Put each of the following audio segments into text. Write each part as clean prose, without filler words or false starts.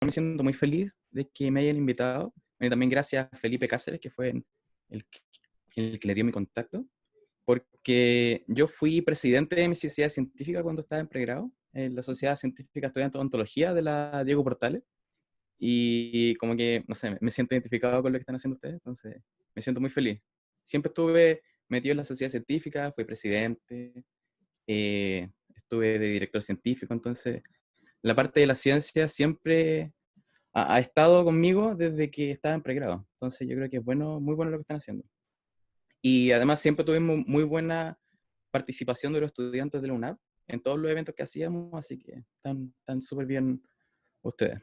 me siento muy feliz de que me hayan invitado. También gracias a Felipe Cáceres, que fue el, que- el que le dio mi contacto, porque yo fui presidente de mi sociedad científica cuando estaba en pregrado, en la Sociedad Científica Estudiante de Odontología de la Diego Portales, y como que, no sé, me siento identificado con lo que están haciendo ustedes, entonces me siento muy feliz. Siempre estuve metido en la sociedad científica, fui presidente, estuve de director científico, entonces la parte de la ciencia siempre ha estado conmigo desde que estaba en pregrado. Entonces yo creo que es bueno, muy bueno lo que están haciendo. Y además siempre tuvimos muy buena participación de los estudiantes de la UNAP en todos los eventos que hacíamos, así que están súper bien ustedes.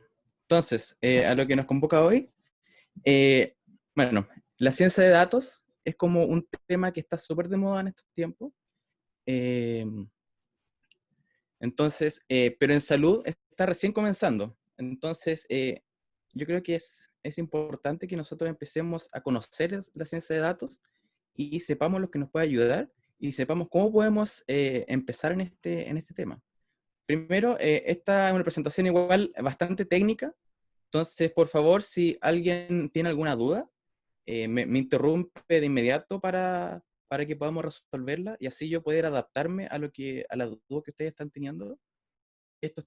Entonces, a lo que nos convoca hoy, eh, bueno, la ciencia de datos es como un tema que está súper de moda en estos tiempos. Eh, pero en salud está recién comenzando. Entonces, yo creo que es importante que nosotros empecemos a conocer la ciencia de datos y sepamos lo que nos puede ayudar y sepamos cómo podemos empezar en este tema. Primero, esta es una presentación igual bastante técnica, entonces, por favor, si alguien tiene alguna duda, me interrumpe de inmediato para que podamos resolverla y así yo poder adaptarme a la duda que ustedes están teniendo. Estos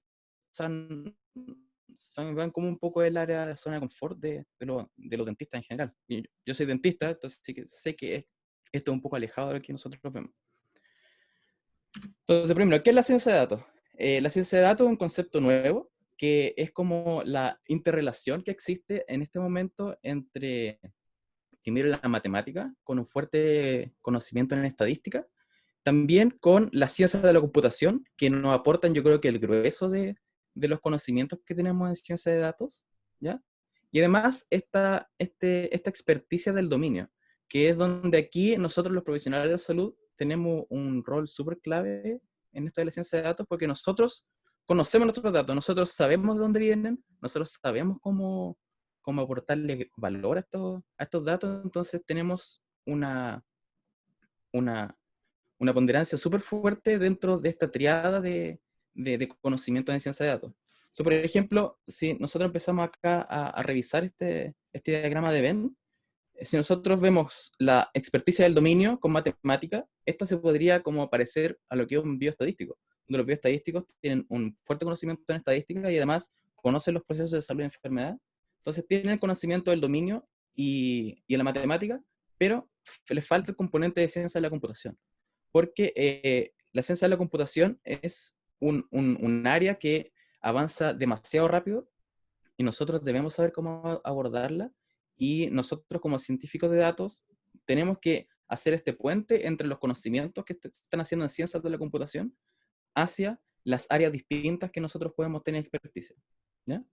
van como un poco del área de la zona de confort de los dentistas en general. Y yo soy dentista, entonces sí que sé que esto es un poco alejado de lo que nosotros vemos. Entonces, primero, ¿qué es la ciencia de datos? La ciencia de datos es un concepto nuevo que es como la interrelación que existe en este momento entre, primero, la matemática, con un fuerte conocimiento en estadística, también con las ciencias de la computación, que nos aportan, yo creo que el grueso de los conocimientos que tenemos en ciencia de datos, ¿ya? Y además esta experticia del dominio, que es donde aquí nosotros los profesionales de la salud tenemos un rol súper clave en esto de la ciencia de datos, porque nosotros conocemos nuestros datos, nosotros sabemos de dónde vienen, nosotros sabemos cómo aportarle valor a estos datos, entonces tenemos una, una ponderancia súper fuerte dentro de esta triada de conocimiento de ciencia de datos. So, por ejemplo, si nosotros empezamos acá a revisar este diagrama de Venn, si nosotros vemos la experticia del dominio con matemática, esto se podría como parecer a lo que es un bioestadístico, donde los bioestadísticos tienen un fuerte conocimiento en estadística y además conocen los procesos de salud y enfermedad. Entonces tienen conocimiento del dominio y de la matemática, pero les falta el componente de ciencia de la computación porque la ciencia de la computación es un área que avanza demasiado rápido y nosotros debemos saber cómo abordarla y nosotros como científicos de datos tenemos que hacer este puente entre los conocimientos que están haciendo en ciencias de la computación hacia las áreas distintas que nosotros podemos tener expertise. ¿Ya?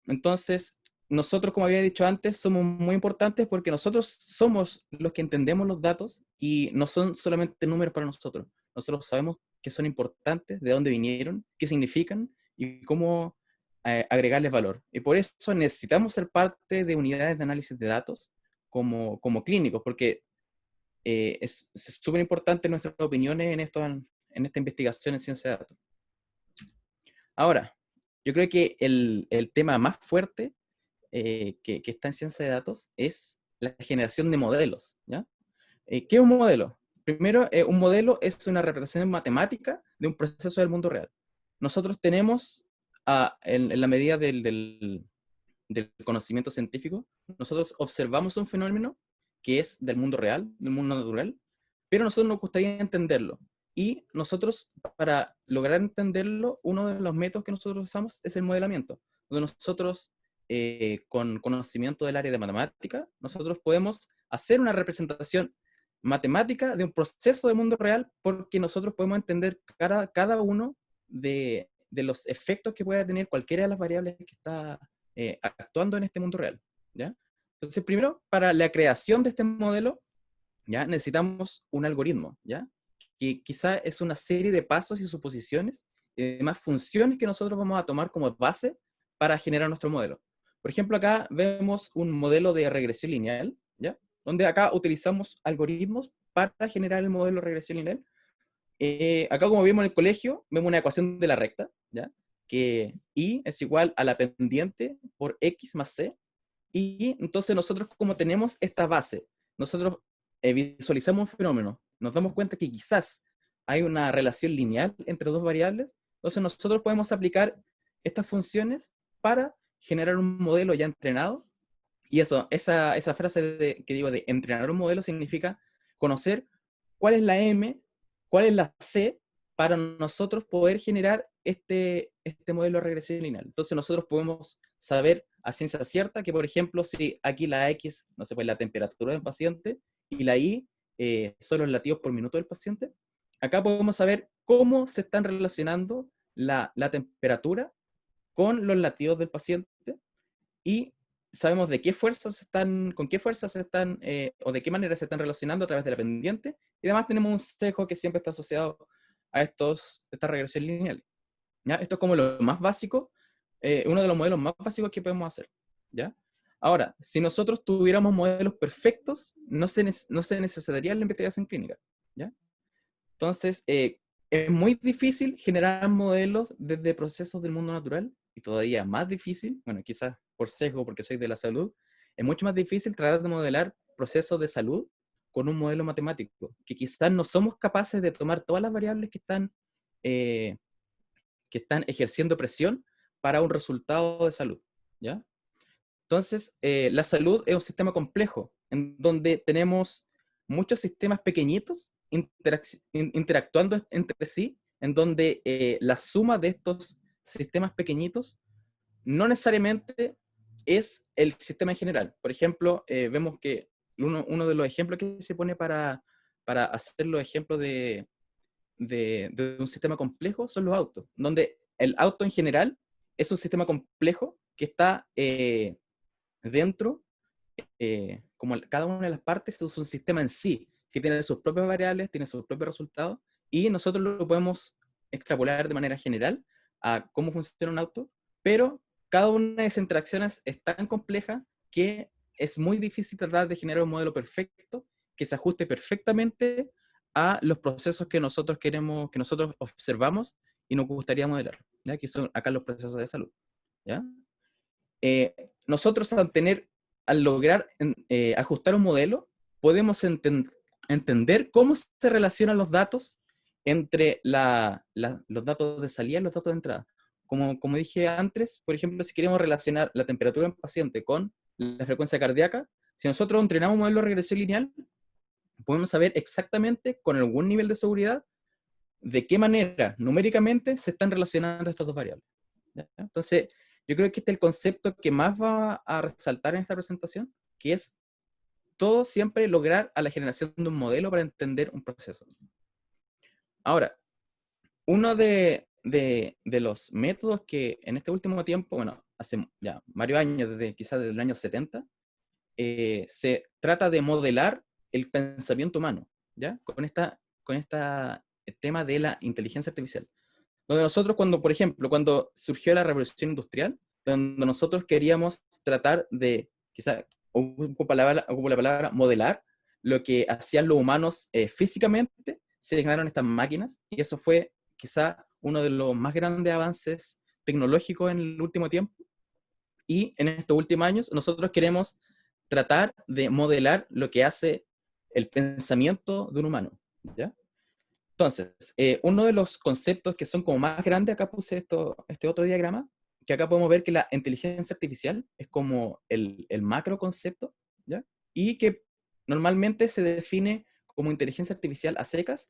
Entonces, nosotros, como había dicho antes, somos muy importantes porque nosotros somos los que entendemos los datos y no son solamente números para nosotros. Nosotros sabemos que son importantes, de dónde vinieron, qué significan y cómo agregarles valor. Y por eso necesitamos ser parte de unidades de análisis de datos como clínicos, porque es súper importante nuestras opiniones en esta investigación en ciencia de datos. Ahora, yo creo que el tema más fuerte que está en ciencia de datos es la generación de modelos, ¿ya? ¿Qué es un modelo? Primero, un modelo es una representación matemática de un proceso del mundo real. Nosotros tenemos, en la medida del conocimiento científico, nosotros observamos un fenómeno que es del mundo real, del mundo natural, pero a nosotros nos gustaría entenderlo. Y nosotros, para lograr entenderlo, uno de los métodos que nosotros usamos es el modelamiento, donde nosotros, con conocimiento del área de matemática, nosotros podemos hacer una representación matemática de un proceso del mundo real porque nosotros podemos entender cada uno de los efectos que pueda tener cualquiera de las variables que está actuando en este mundo real, ¿ya? Entonces, primero, para la creación de este modelo, ¿ya? Necesitamos un algoritmo, ¿ya? Que quizá es una serie de pasos y suposiciones y demás funciones que nosotros vamos a tomar como base para generar nuestro modelo. Por ejemplo, acá vemos un modelo de regresión lineal, ¿ya? Donde acá utilizamos algoritmos para generar el modelo de regresión lineal. Acá, como vimos en el colegio, vemos una ecuación de la recta, ¿ya? que I es igual a la pendiente por X más C. Y entonces nosotros, como tenemos esta base, nosotros visualizamos un fenómeno, nos damos cuenta que quizás hay una relación lineal entre dos variables, entonces nosotros podemos aplicar estas funciones para generar un modelo ya entrenado. Y eso, esa frase que digo de entrenar un modelo significa conocer cuál es la M, cuál es la C, para nosotros poder generar este modelo de regresión lineal. Entonces nosotros podemos saber a ciencia cierta que, por ejemplo, si aquí la X, no sé, pues la temperatura del paciente, y la Y son los latidos por minuto del paciente, acá podemos saber cómo se están relacionando la temperatura con los latidos del paciente, y sabemos de qué fuerzas están, con qué fuerzas están, o de qué manera se están relacionando a través de la pendiente, y además tenemos un sesgo que siempre está asociado a esta regresión lineal. ¿Ya? Esto es como lo más básico, uno de los modelos más básicos que podemos hacer. ¿Ya? Ahora, si nosotros tuviéramos modelos perfectos, no se necesitaría la investigación clínica. ¿Ya? Entonces, es muy difícil generar modelos desde procesos del mundo natural, y todavía más difícil, bueno, quizás por sesgo, porque soy de la salud, es mucho más difícil tratar de modelar procesos de salud con un modelo matemático, que quizás no somos capaces de tomar todas las variables eh, que están ejerciendo presión para un resultado de salud. ¿Ya? Entonces, la salud es un sistema complejo, en donde tenemos muchos sistemas pequeñitos interactuando entre sí, en donde la suma de estos sistemas pequeñitos no necesariamente es el sistema en general. Por ejemplo, vemos que uno de los ejemplos que se pone para hacer los ejemplos de un sistema complejo son los autos, donde el auto en general es un sistema complejo que está dentro, como cada una de las partes es un sistema en sí, que tiene sus propias variables, tiene sus propios resultados, y nosotros lo podemos extrapolar de manera general a cómo funciona un auto, pero cada una de esas interacciones es tan compleja que es muy difícil tratar de generar un modelo perfecto que se ajuste perfectamente a los procesos que nosotros queremos, que nosotros observamos y nos gustaría modelar, ¿ya? Que son acá los procesos de salud. ¿Ya? Nosotros al lograr ajustar un modelo, podemos entender cómo se relacionan los datos entre los datos de salida y los datos de entrada. Como dije antes, por ejemplo, si queremos relacionar la temperatura del paciente con la frecuencia cardíaca, si nosotros entrenamos un modelo de regresión lineal, podemos saber exactamente, con algún nivel de seguridad, de qué manera numéricamente se están relacionando estas dos variables. ¿Ya? Entonces, yo creo que este es el concepto que más va a resaltar en esta presentación, que es todo siempre lograr a la generación de un modelo para entender un proceso. Ahora, uno de los métodos que en este último tiempo, bueno, hace ya varios años, quizás desde el año 70, se trata de modelar el pensamiento humano, ¿ya? Con esta tema de la inteligencia artificial. Donde nosotros por ejemplo, cuando surgió la revolución industrial, donde nosotros queríamos tratar de, quizá, ocupo la palabra modelar, lo que hacían los humanos físicamente, se generaron estas máquinas, y eso fue quizá uno de los más grandes avances tecnológicos en el último tiempo. Y en estos últimos años nosotros queremos tratar de modelar lo que hace el pensamiento de un humano, ¿ya? Entonces, uno de los conceptos que son como más grandes, acá puse este otro diagrama, que acá podemos ver que la inteligencia artificial es como el macro concepto, ¿ya? Y que normalmente se define como inteligencia artificial a secas,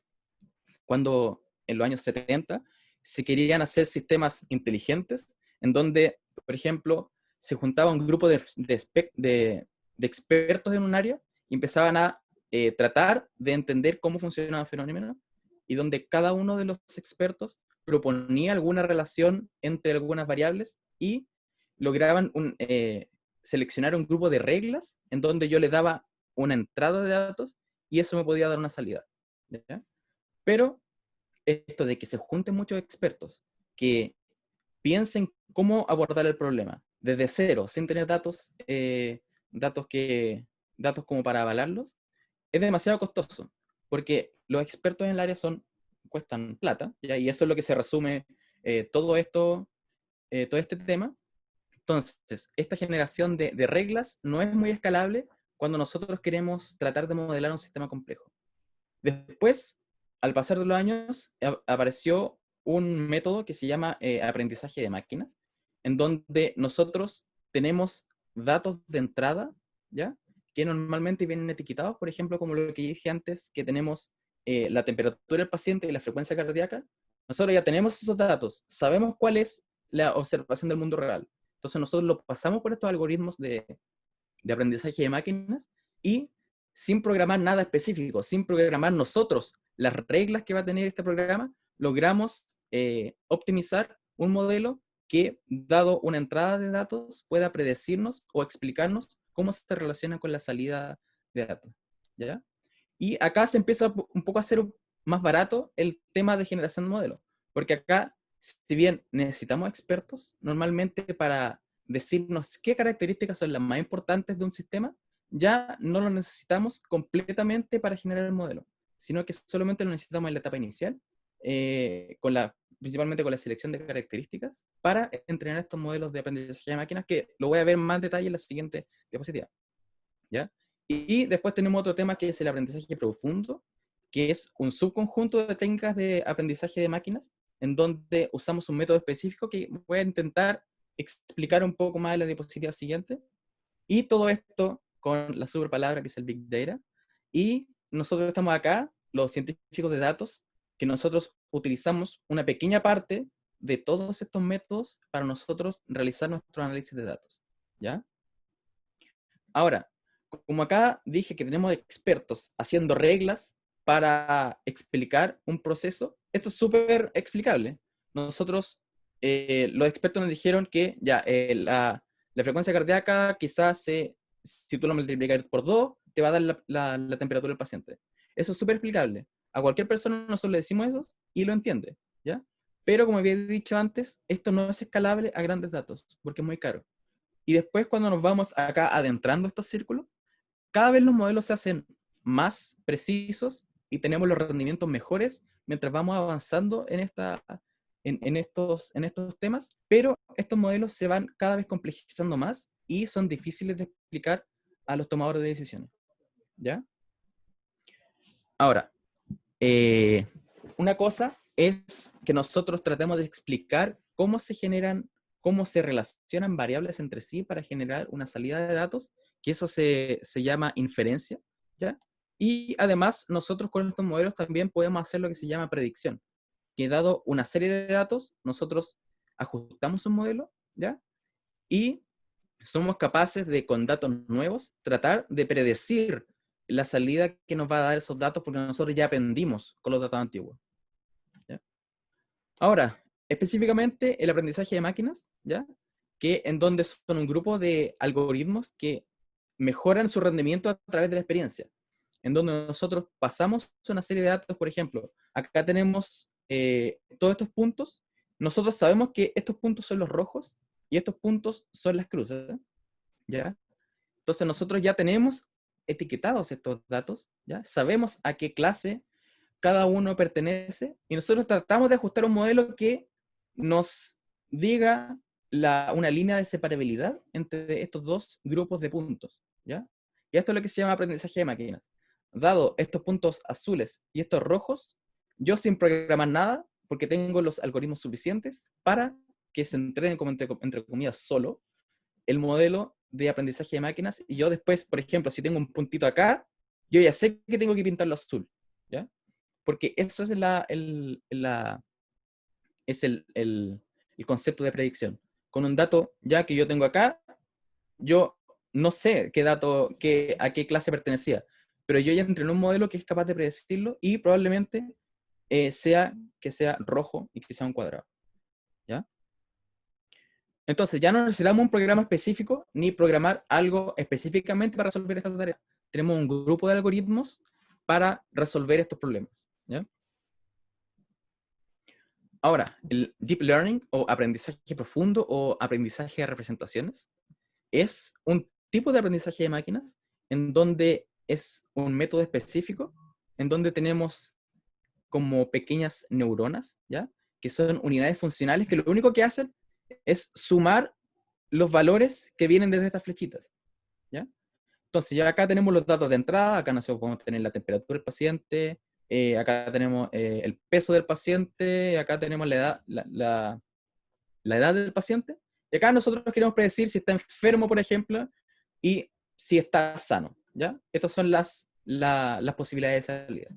cuando en los años 70 se querían hacer sistemas inteligentes, en donde, por ejemplo, se juntaba un grupo de expertos en un área y empezaban a tratar de entender cómo funcionaba el fenómeno, y donde cada uno de los expertos proponía alguna relación entre algunas variables y lograban seleccionar un grupo de reglas en donde yo le daba una entrada de datos y eso me podía dar una salida. ¿Ya? Pero esto de que se junten muchos expertos que piensen cómo abordar el problema desde cero, sin tener datos, datos como para avalarlos, es demasiado costoso, porque los expertos en el área cuestan plata, ¿ya? Y eso es lo que se resume todo esto. todo este tema. Entonces, esta generación de reglas no es muy escalable cuando nosotros queremos tratar de modelar un sistema complejo. Después, al pasar de los años, apareció un método que se llama aprendizaje de máquinas, en donde nosotros tenemos datos de entrada, ¿ya? Que normalmente vienen etiquetados, por ejemplo, como lo que dije antes, que tenemos la temperatura del paciente y la frecuencia cardíaca. Nosotros ya tenemos esos datos, sabemos cuál es la observación del mundo real. Entonces nosotros lo pasamos por estos algoritmos de aprendizaje de máquinas y sin programar nada específico, sin programar nosotros las reglas que va a tener este programa, logramos optimizar un modelo que, dado una entrada de datos, pueda predecirnos o explicarnos cómo se relaciona con la salida de datos. ¿Ya? Y acá se empieza un poco a hacer más barato el tema de generación de modelos, porque acá, si bien necesitamos expertos, normalmente para decirnos qué características son las más importantes de un sistema, ya no lo necesitamos completamente para generar el modelo, sino que solamente lo necesitamos en la etapa inicial, principalmente con la selección de características, para entrenar estos modelos de aprendizaje de máquinas, que lo voy a ver en más detalle en la siguiente diapositiva. ¿Ya? Y después tenemos otro tema que es el aprendizaje profundo, que es un subconjunto de técnicas de aprendizaje de máquinas, en donde usamos un método específico que voy a intentar explicar un poco más en la diapositiva siguiente. Y todo esto con la super palabra que es el Big Data. Y nosotros estamos acá, los científicos de datos, que nosotros utilizamos una pequeña parte de todos estos métodos para nosotros realizar nuestro análisis de datos. ¿Ya? Ahora, como acá dije que tenemos expertos haciendo reglas para explicar un proceso, esto es súper explicable. Nosotros, los expertos nos dijeron que ya la frecuencia cardíaca quizás si tú lo multiplicas por 2, te va a dar la temperatura del paciente. Eso es súper explicable. A cualquier persona nosotros le decimos eso y lo entiende, ¿ya? Pero como había dicho antes, esto no es escalable a grandes datos, porque es muy caro. Y después cuando nos vamos acá adentrando estos círculos, cada vez los modelos se hacen más precisos y tenemos los rendimientos mejores mientras vamos avanzando en estos temas, pero estos modelos se van cada vez complejizando más y son difíciles de explicar a los tomadores de decisiones. ¿Ya? Ahora, una cosa es que nosotros tratemos de explicar cómo se generan, cómo se relacionan variables entre sí para generar una salida de datos, que eso se llama inferencia, ¿ya? Y además nosotros con estos modelos también podemos hacer lo que se llama predicción, que dado una serie de datos, nosotros ajustamos un modelo, ¿ya? Y somos capaces de, con datos nuevos, tratar de predecir la salida que nos va a dar esos datos porque nosotros ya aprendimos con los datos antiguos. ¿Ya? Ahora, específicamente el aprendizaje de máquinas, ¿ya? Que en donde son un grupo de algoritmos que mejoran su rendimiento a través de la experiencia, en donde nosotros pasamos una serie de datos, por ejemplo, acá tenemos todos estos puntos, nosotros sabemos que estos puntos son los rojos y estos puntos son las cruces, ¿ya? Entonces nosotros ya tenemos etiquetados estos datos, ¿ya? Sabemos a qué clase cada uno pertenece y nosotros tratamos de ajustar un modelo que nos diga una línea de separabilidad entre estos dos grupos de puntos, ¿ya? Y esto es lo que se llama aprendizaje de máquinas. Dado estos puntos azules y estos rojos, yo sin programar nada, porque tengo los algoritmos suficientes para que se entrenen como entre comillas solo, el modelo de aprendizaje de máquinas y yo después, por ejemplo, si tengo un puntito acá, yo ya sé que tengo que pintarlo azul, ¿ya? Porque eso es el concepto de predicción. Con un dato ya que yo tengo acá, yo no sé qué dato, a qué clase pertenecía, pero yo ya entrené un modelo que es capaz de predecirlo y probablemente sea que sea rojo y que sea un cuadrado, ¿ya? Entonces, ya no necesitamos un programa específico ni programar algo específicamente para resolver esta tarea. Tenemos un grupo de algoritmos para resolver estos problemas, ¿ya? Ahora, el deep learning o aprendizaje profundo o aprendizaje de representaciones es un tipo de aprendizaje de máquinas en donde es un método específico, en donde tenemos como pequeñas neuronas, ¿ya? Que son unidades funcionales que lo único que hacen es sumar los valores que vienen desde estas flechitas, ¿ya? Entonces, ya acá tenemos los datos de entrada, acá nosotros podemos tener la temperatura del paciente, acá tenemos el peso del paciente, acá tenemos la edad, la edad del paciente, y acá nosotros queremos predecir si está enfermo, por ejemplo, y si está sano, ¿ya? Estas son las posibilidades de salida.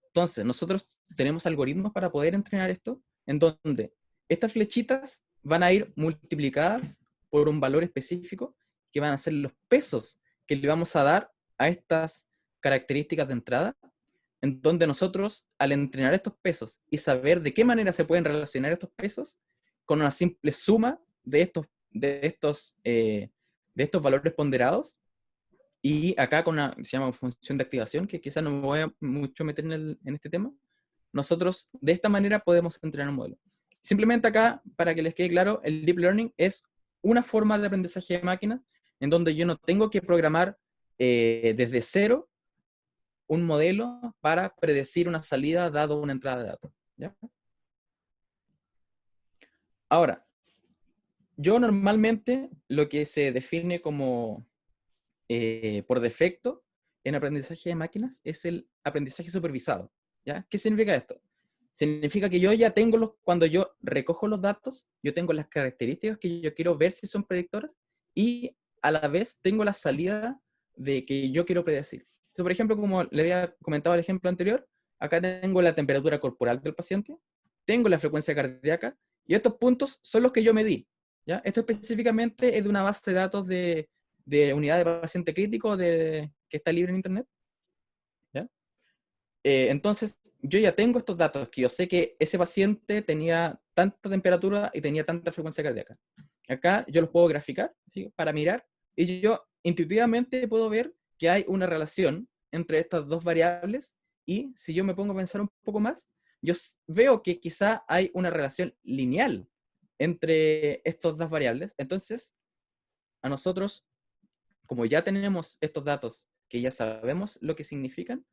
Entonces, nosotros tenemos algoritmos para poder entrenar esto, en donde estas flechitas van a ir multiplicadas por un valor específico, que van a ser los pesos que le vamos a dar a estas características de entrada, en donde nosotros, al entrenar estos pesos y saber de qué manera se pueden relacionar estos pesos, con una simple suma de estos valores ponderados, y acá con una que se llama función de activación, que quizás no me voy a mucho meter en este tema, nosotros de esta manera podemos entrenar un modelo. Simplemente acá, para que les quede claro, el Deep Learning es una forma de aprendizaje de máquinas en donde yo no tengo que programar desde cero un modelo para predecir una salida dado una entrada de datos, ¿ya? Ahora, yo normalmente lo que se define como por defecto en aprendizaje de máquinas es el aprendizaje supervisado, ¿ya? ¿Qué significa esto? Significa que yo ya tengo cuando yo recojo los datos, yo tengo las características que yo quiero ver si son predictoras, y a la vez tengo la salida de que yo quiero predecir. Entonces, por ejemplo, como le había comentado el ejemplo anterior, acá tengo la temperatura corporal del paciente, tengo la frecuencia cardíaca, y estos puntos son los que yo medí, ¿ya? Esto específicamente es de una base de datos de unidad de paciente crítico que está libre en Internet, ¿ya? Entonces, yo ya tengo estos datos, que yo sé que ese paciente tenía tanta temperatura y tenía tanta frecuencia cardíaca. Acá yo los puedo graficar, ¿sí? Para mirar, y yo intuitivamente puedo ver que hay una relación entre estas dos variables, y si yo me pongo a pensar un poco más, yo veo que quizá hay una relación lineal entre estas dos variables. Entonces, a nosotros, como ya tenemos estos datos que ya sabemos lo que significan,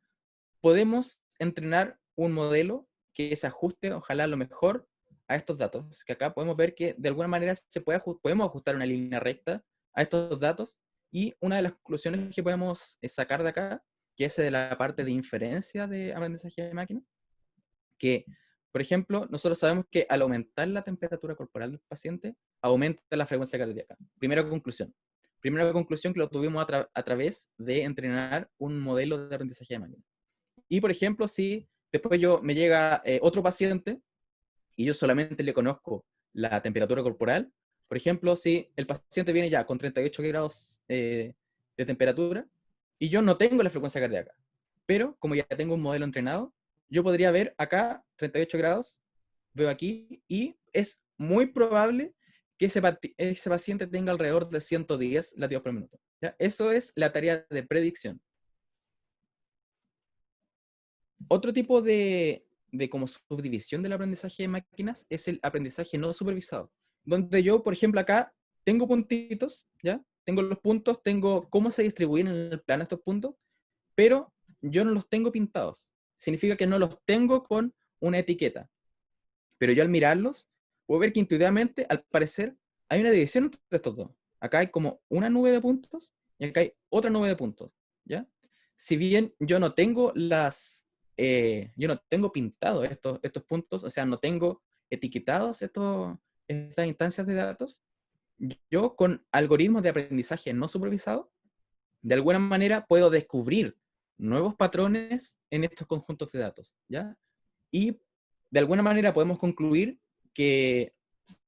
podemos entrenar un modelo que se ajuste, ojalá, lo mejor a estos datos. Que acá podemos ver que de alguna manera podemos ajustar una línea recta a estos datos, y una de las conclusiones que podemos sacar de acá, que es de la parte de inferencia de aprendizaje de máquina, que, por ejemplo, nosotros sabemos que al aumentar la temperatura corporal del paciente, aumenta la frecuencia cardíaca. Primera conclusión. Primera conclusión que lo tuvimos a través de entrenar un modelo de aprendizaje de máquina. Y, por ejemplo, si después me llega otro paciente y yo solamente le conozco la temperatura corporal, por ejemplo, si el paciente viene ya con 38 grados de temperatura y yo no tengo la frecuencia cardíaca, pero como ya tengo un modelo entrenado, yo podría ver acá 38 grados, veo aquí, y es muy probable que ese paciente tenga alrededor de 110 latidos por minuto, ¿ya? Eso es la tarea de predicción. Otro tipo de como subdivisión del aprendizaje de máquinas es el aprendizaje no supervisado, donde yo, por ejemplo, acá tengo puntitos, ¿ya? Tengo los puntos, tengo cómo se distribuyen en el plano estos puntos, pero yo no los tengo pintados. Significa que no los tengo con una etiqueta. Pero yo al mirarlos, puedo ver que intuitivamente, al parecer, hay una división entre estos dos. Acá hay como una nube de puntos y acá hay otra nube de puntos, ¿ya? Si bien yo no tengo yo no tengo pintados estos puntos, o sea, no tengo etiquetados estas instancias de datos, yo con algoritmos de aprendizaje no supervisado, de alguna manera puedo descubrir nuevos patrones en estos conjuntos de datos, ¿ya? Y de alguna manera podemos concluir que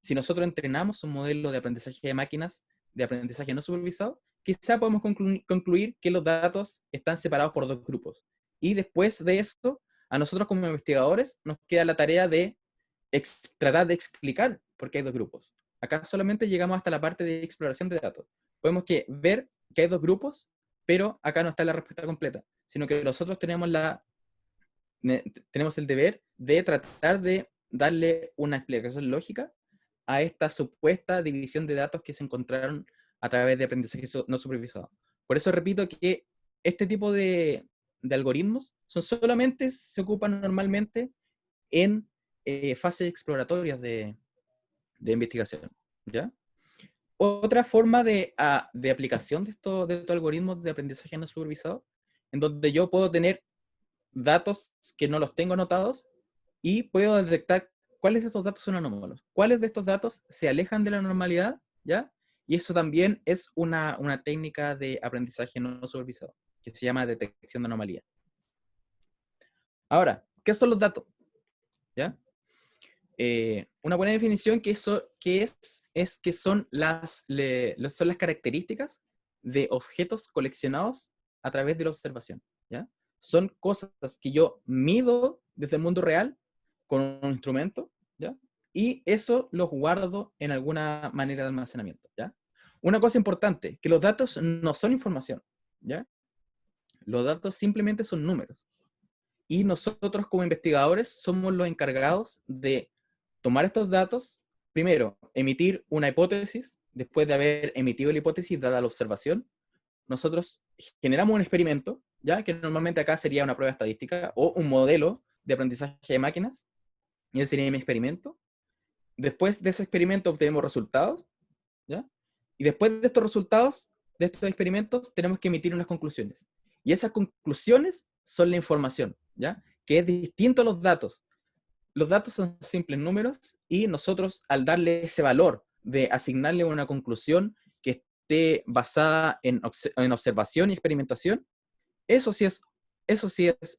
si nosotros entrenamos un modelo de aprendizaje de máquinas, de aprendizaje no supervisado, quizá podemos concluir que los datos están separados por dos grupos. Y después de esto, a nosotros como investigadores nos queda la tarea de tratar de explicar por qué hay dos grupos. Acá solamente llegamos hasta la parte de exploración de datos. Podemos ver que hay dos grupos, pero acá no está la respuesta completa, sino que nosotros tenemos el deber de tratar de darle una explicación lógica a esta supuesta división de datos que se encontraron a través de aprendizaje no supervisado. Por eso repito que este tipo de algoritmos se ocupan normalmente en fases exploratorias de investigación. ¿ya? Otra forma de aplicación de estos algoritmos de aprendizaje no supervisado, en donde yo puedo tener datos que no los tengo anotados y puedo detectar cuáles de estos datos son anómalos, cuáles de estos datos se alejan de la normalidad, ¿ya? Y eso también es una técnica de aprendizaje no supervisado, que se llama detección de anomalía. Ahora, ¿qué son los datos? ¿Ya? Una buena definición es que son son las características de objetos coleccionados a través de la observación, ¿ya? Son cosas que yo mido desde el mundo real con un instrumento, ¿ya? Y eso los guardo en alguna manera de almacenamiento, ¿ya? Una cosa importante, que los datos no son información, ¿ya? Los datos simplemente son números. Y nosotros como investigadores somos los encargados de tomar estos datos, primero, emitir una hipótesis, después de haber emitido la hipótesis dada la observación, nosotros generamos un experimento, ya que normalmente acá sería una prueba estadística o un modelo de aprendizaje de máquinas, y ese sería mi experimento. Después de ese experimento obtenemos resultados, ¿ya? Y después de estos resultados, de estos experimentos, tenemos que emitir unas conclusiones. Y esas conclusiones son la información, ¿ya? Que es distinto a los datos. Los datos son simples números y nosotros, al darle ese valor de asignarle una conclusión que esté basada en observación y experimentación, eso sí es, eso sí es,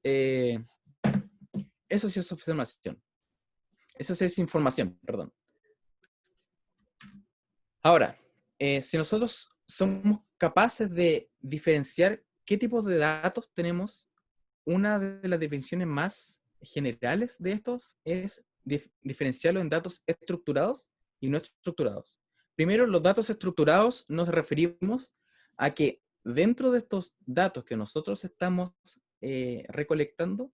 eso sí es observación. Eso sí es información, perdón. Ahora, si nosotros somos capaces de diferenciar qué tipos de datos tenemos, una de las definiciones más generales de estos es diferenciarlo en datos estructurados y no estructurados. Primero, los datos estructurados nos referimos a que dentro de estos datos que nosotros estamos recolectando,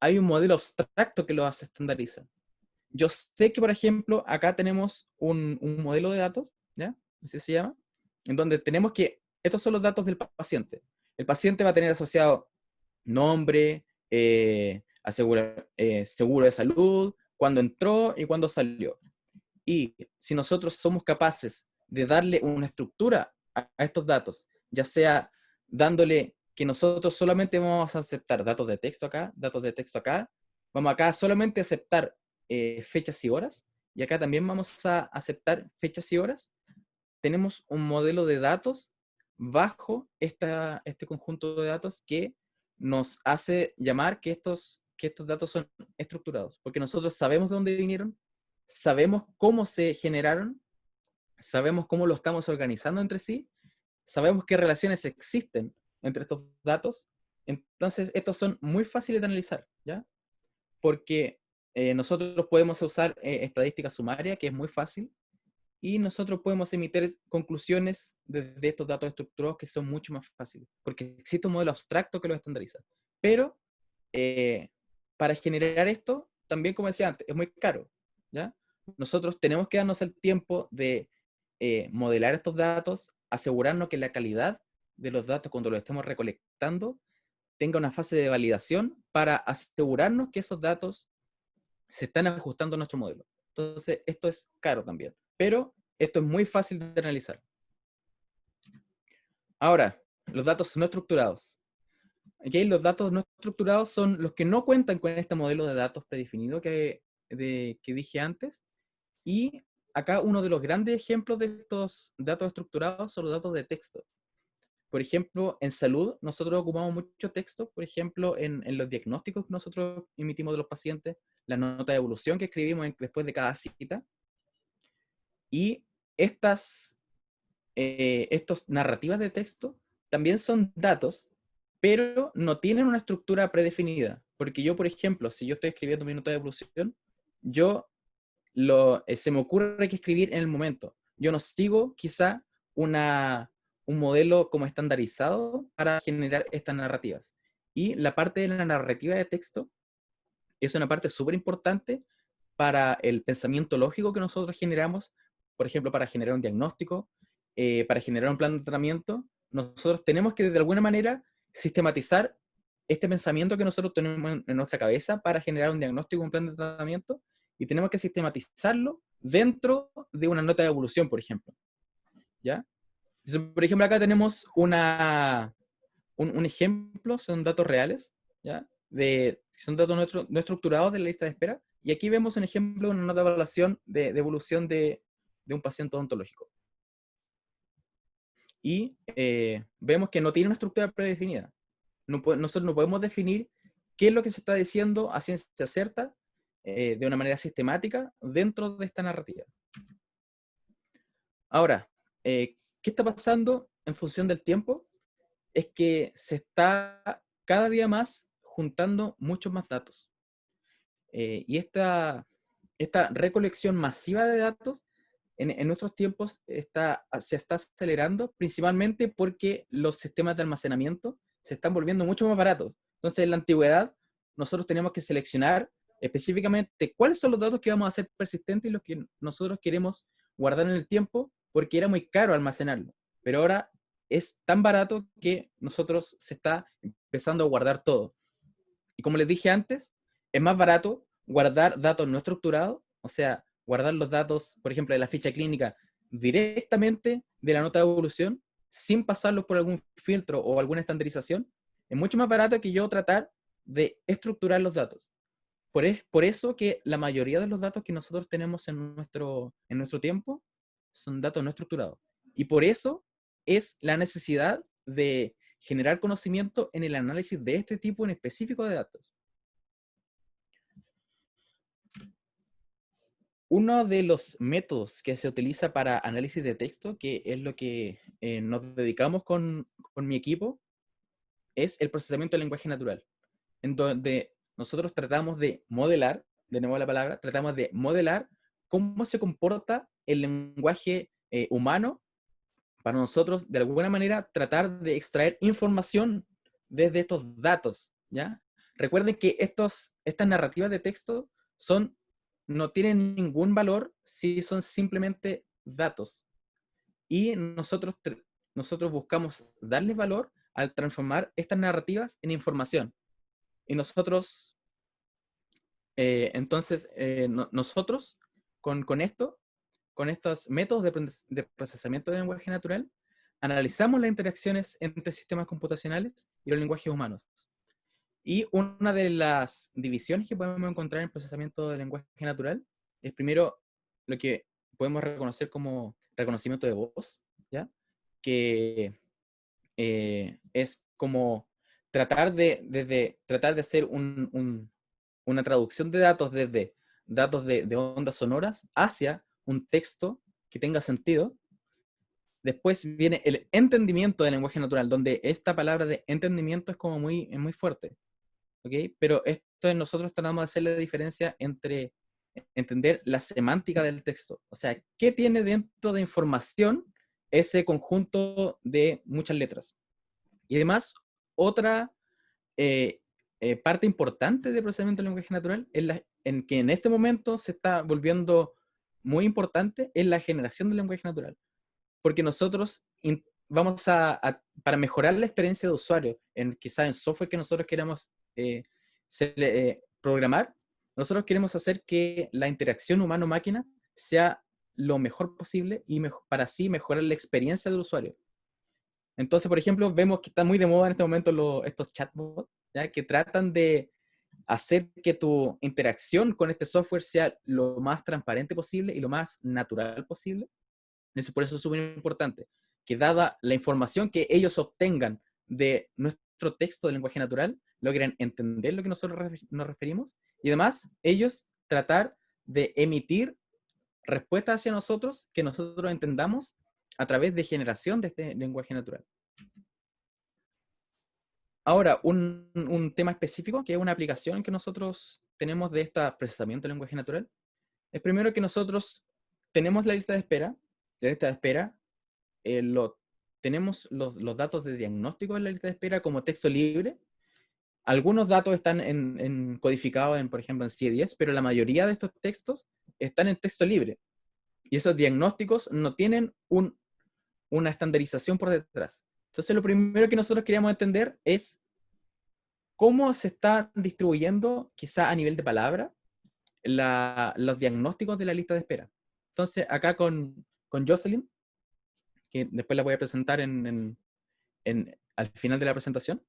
hay un modelo abstracto que los estandariza. Yo sé que, por ejemplo, acá tenemos un modelo de datos, ¿ya? Así se llama, en donde tenemos que, estos son los datos del paciente. El paciente va a tener asociado nombre, seguro de salud, cuándo entró y cuándo salió. Y si nosotros somos capaces de darle una estructura a estos datos, ya sea dándole que nosotros solamente vamos a aceptar datos de texto acá, vamos acá solamente a aceptar fechas y horas, y acá también vamos a aceptar fechas y horas, tenemos un modelo de datos bajo este conjunto de datos que nos hace llamar que estos datos son estructurados, porque nosotros sabemos de dónde vinieron, sabemos cómo se generaron, sabemos cómo lo estamos organizando entre sí, sabemos qué relaciones existen entre estos datos, entonces estos son muy fáciles de analizar, ¿ya? Porque nosotros podemos usar estadística sumaria, que es muy fácil, y nosotros podemos emitir conclusiones de estos datos estructurados que son mucho más fáciles, porque existe un modelo abstracto que los estandariza. Pero eh, para generar esto, también como decía antes, es muy caro, ¿ya? Nosotros tenemos que darnos el tiempo de modelar estos datos, asegurarnos que la calidad de los datos cuando los estemos recolectando tenga una fase de validación para asegurarnos que esos datos se están ajustando a nuestro modelo. Entonces, esto es caro también, pero esto es muy fácil de analizar. Ahora, los datos no estructurados. Aquí los datos no estructurados son los que no cuentan con este modelo de datos predefinido que dije antes. Y acá uno de los grandes ejemplos de estos datos estructurados son los datos de texto. Por ejemplo, en salud, nosotros ocupamos mucho texto, por ejemplo, en los diagnósticos que nosotros emitimos de los pacientes, la nota de evolución que escribimos después de cada cita. Y estos narrativas de texto también son datos, pero no tienen una estructura predefinida. Porque yo, por ejemplo, si yo estoy escribiendo mi nota de evolución, se me ocurre que escribir en el momento. Yo no sigo quizá un modelo como estandarizado para generar estas narrativas. Y la parte de la narrativa de texto es una parte súper importante para el pensamiento lógico que nosotros generamos, por ejemplo, para generar un diagnóstico, para generar un plan de tratamiento. Nosotros tenemos que de alguna manera sistematizar este pensamiento que nosotros tenemos en nuestra cabeza para generar un diagnóstico, un plan de tratamiento, y tenemos que sistematizarlo dentro de una nota de evolución, por ejemplo. ¿Ya? Entonces, por ejemplo, acá tenemos un ejemplo, son datos reales, ¿ya? Son datos no estructurados de la lista de espera. Y aquí vemos un ejemplo de una nota de evaluación de evolución de un paciente odontológico. Y vemos que no tiene una estructura predefinida. Nosotros no podemos definir qué es lo que se está diciendo a ciencia cierta de una manera sistemática dentro de esta narrativa. Ahora, ¿qué está pasando en función del tiempo? Es que se está cada día más juntando muchos más datos. Y esta recolección masiva de datos en nuestros tiempos se está acelerando, principalmente porque los sistemas de almacenamiento se están volviendo mucho más baratos. Entonces, en la antigüedad, nosotros teníamos que seleccionar específicamente cuáles son los datos que vamos a hacer persistentes y los que nosotros queremos guardar en el tiempo, porque era muy caro almacenarlo. Pero ahora es tan barato que nosotros se está empezando a guardar todo. Y como les dije antes, es más barato guardar datos no estructurados, o sea, guardar los datos, por ejemplo, de la ficha clínica directamente de la nota de evolución, sin pasarlos por algún filtro o alguna estandarización. Es mucho más barato que yo tratar de estructurar los datos. Por eso que la mayoría de los datos que nosotros tenemos en nuestro tiempo son datos no estructurados. Y por eso es la necesidad de generar conocimiento en el análisis de este tipo en específico de datos. Uno de los métodos que se utiliza para análisis de texto, que es lo que nos dedicamos con mi equipo, es el procesamiento del lenguaje natural, en donde nosotros tratamos de modelar, de nuevo la palabra, tratamos de modelar cómo se comporta el lenguaje humano para nosotros, de alguna manera, tratar de extraer información desde estos datos, ¿ya? Recuerden que estas narrativas de texto no tienen ningún valor si son simplemente datos. Y nosotros buscamos darles valor al transformar estas narrativas en información. Y nosotros, nosotros con estos métodos de procesamiento de lenguaje natural, analizamos las interacciones entre sistemas computacionales y los lenguajes humanos. Y una de las divisiones que podemos encontrar en el procesamiento del lenguaje natural es primero lo que podemos reconocer como reconocimiento de voz, ¿ya? Que es como tratar de hacer una traducción de datos desde datos de ondas sonoras hacia un texto que tenga sentido. Después viene el entendimiento del lenguaje natural, donde esta palabra de entendimiento es como es muy fuerte. ¿Okay? Pero nosotros tratamos de hacer la diferencia entre entender la semántica del texto. O sea, ¿qué tiene dentro de información ese conjunto de muchas letras? Y además, otra parte importante del procesamiento del lenguaje natural en que en este momento se está volviendo muy importante es la generación del lenguaje natural. Porque nosotros vamos para mejorar la experiencia de usuario, quizá en software que nosotros queramos programar, nosotros queremos hacer que la interacción humano-máquina sea lo mejor posible y para así mejorar la experiencia del usuario. Entonces, por ejemplo, vemos que está muy de moda en este momento estos chatbots, ¿ya? Que tratan de hacer que tu interacción con este software sea lo más transparente posible y lo más natural posible. Por eso es súper importante que dada la información que ellos obtengan de nuestro texto de lenguaje natural, logren entender lo que nosotros nos referimos y además ellos tratar de emitir respuestas hacia nosotros que nosotros entendamos a través de generación de este lenguaje natural. Ahora, un tema específico, que es una aplicación que nosotros tenemos de este procesamiento del lenguaje natural, es primero que nosotros tenemos la lista de espera. La lista de espera tenemos los datos de diagnóstico en la lista de espera como texto libre. Algunos datos están codificados, por ejemplo, en CIE10, pero la mayoría de estos textos están en texto libre. Y esos diagnósticos no tienen una estandarización por detrás. Entonces, lo primero que nosotros queríamos entender es cómo se está distribuyendo, quizá a nivel de palabra, los diagnósticos de la lista de espera. Entonces, acá con Jocelyn, que después la voy a presentar al final de la presentación,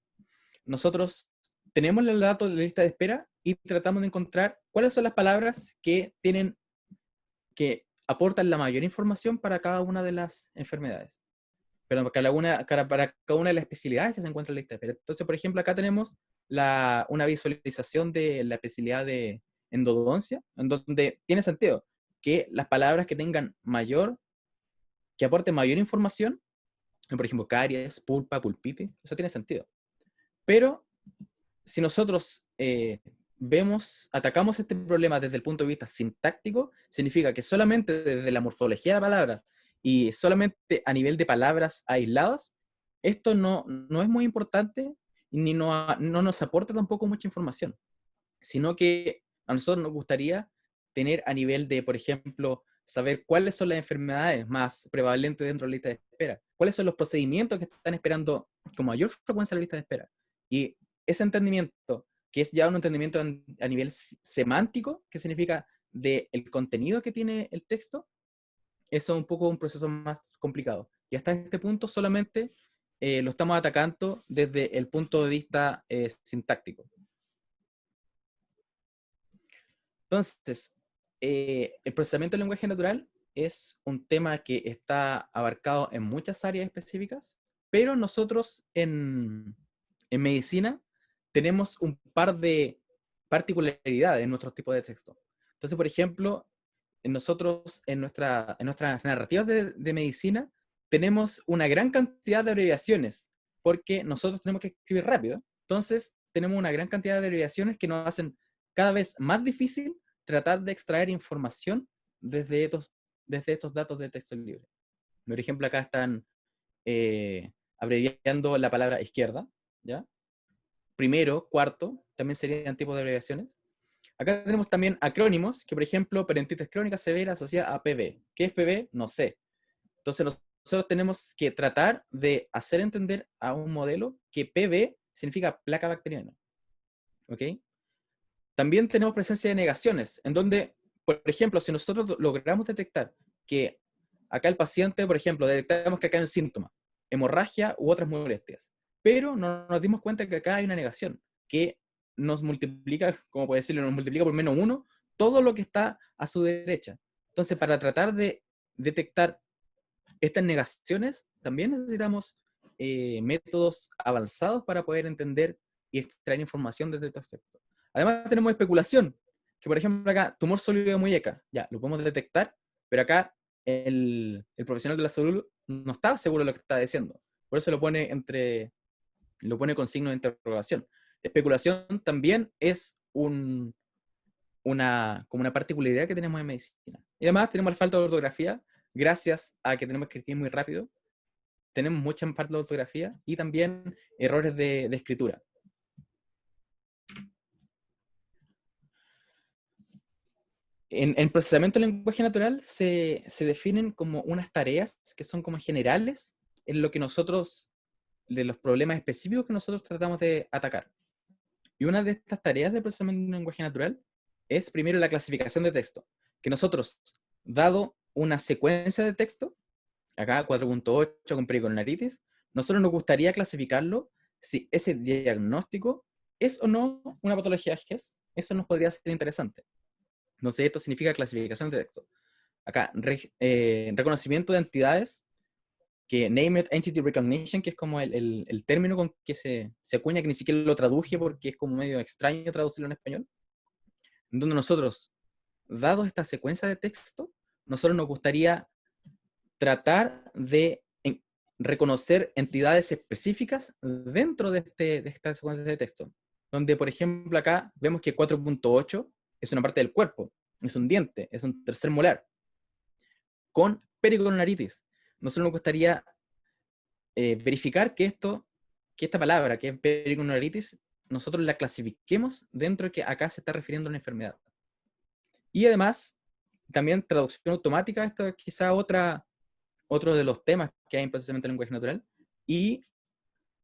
nosotros tenemos los datos de la lista de espera y tratamos de encontrar cuáles son las palabras que aportan la mayor información para cada una de las enfermedades. Perdón, para cada una de las especialidades que se encuentran en la lista de espera. Entonces, por ejemplo, acá tenemos una visualización de la especialidad de endodoncia, en donde tiene sentido que las palabras que aporten mayor información, por ejemplo, caries, pulpa, pulpitis, eso tiene sentido. Pero si nosotros atacamos este problema desde el punto de vista sintáctico, significa que solamente desde la morfología de la palabra y solamente a nivel de palabras aisladas, esto no es muy importante ni no nos aporta tampoco mucha información, sino que a nosotros nos gustaría tener a nivel de, por ejemplo, saber cuáles son las enfermedades más prevalentes dentro de la lista de espera, cuáles son los procedimientos que están esperando con mayor frecuencia en la lista de espera. Y ese entendimiento, que es ya un entendimiento a nivel semántico, que significa del contenido que tiene el texto, eso es un poco un proceso más complicado. Y hasta este punto solamente lo estamos atacando desde el punto de vista sintáctico. Entonces, el procesamiento del lenguaje natural es un tema que está abarcado en muchas áreas específicas, pero nosotros en medicina tenemos un par de particularidades en nuestros tipos de texto. Entonces, por ejemplo, nosotros en nuestras narrativas de medicina tenemos una gran cantidad de abreviaciones, porque nosotros tenemos que escribir rápido. Entonces, tenemos una gran cantidad de abreviaciones que nos hacen cada vez más difícil tratar de extraer información desde estos datos de texto libre. Por ejemplo, acá están abreviando la palabra izquierda, ¿ya? Primero, cuarto, también serían tipos de abreviaciones. Acá tenemos también acrónimos, que por ejemplo, peritonitis crónica severa asociada a PB. ¿Qué es PB? No sé. Entonces nosotros tenemos que tratar de hacer entender a un modelo que PB significa placa bacteriana. ¿Ok? También tenemos presencia de negaciones, en donde, por ejemplo, si nosotros logramos detectar que acá el paciente, por ejemplo, detectamos que acá hay un síntoma, hemorragia u otras molestias, pero no nos dimos cuenta que acá hay una negación, que nos multiplica, como puede decirlo, nos multiplica por -1 todo lo que está a su derecha. Entonces, para tratar de detectar estas negaciones, también necesitamos métodos avanzados para poder entender y extraer información desde estos textos. Además tenemos especulación, que por ejemplo acá, tumor sólido de muñeca, ya, lo podemos detectar, pero acá el profesional de la salud no está seguro de lo que está diciendo. Por eso lo pone con signo de interrogación. Especulación también es como una particularidad que tenemos en medicina. Y además tenemos la falta de ortografía, gracias a que tenemos que escribir muy rápido. Tenemos mucha falta de ortografía y también errores de escritura. En procesamiento del lenguaje natural se definen como unas tareas que son como generales en lo que de los problemas específicos que nosotros tratamos de atacar. Y una de estas tareas de procesamiento del lenguaje natural es primero la clasificación de texto, que nosotros, dado una secuencia de texto, acá 4.8 con pericornaritis, nosotros nos gustaría clasificarlo si ese diagnóstico es o no una patología GES. Eso nos podría ser interesante. Entonces, esto significa clasificación de texto. Acá, reconocimiento de entidades, que Named Entity Recognition, que es como el término con que se acuña, que ni siquiera lo traduje porque es como medio extraño traducirlo en español, en donde nosotros, dado esta secuencia de texto, nosotros nos gustaría tratar de reconocer entidades específicas dentro de esta secuencia de texto. Donde, por ejemplo, acá vemos que 4.8 es una parte del cuerpo, es un diente, es un tercer molar, con pericornaritis. Nosotros nos gustaría verificar que esta palabra, que es pericornaritis, nosotros la clasifiquemos dentro de que acá se está refiriendo a una enfermedad. Y además, también traducción automática, esto es quizá otro de los temas que hay en procesamiento del lenguaje natural. Y,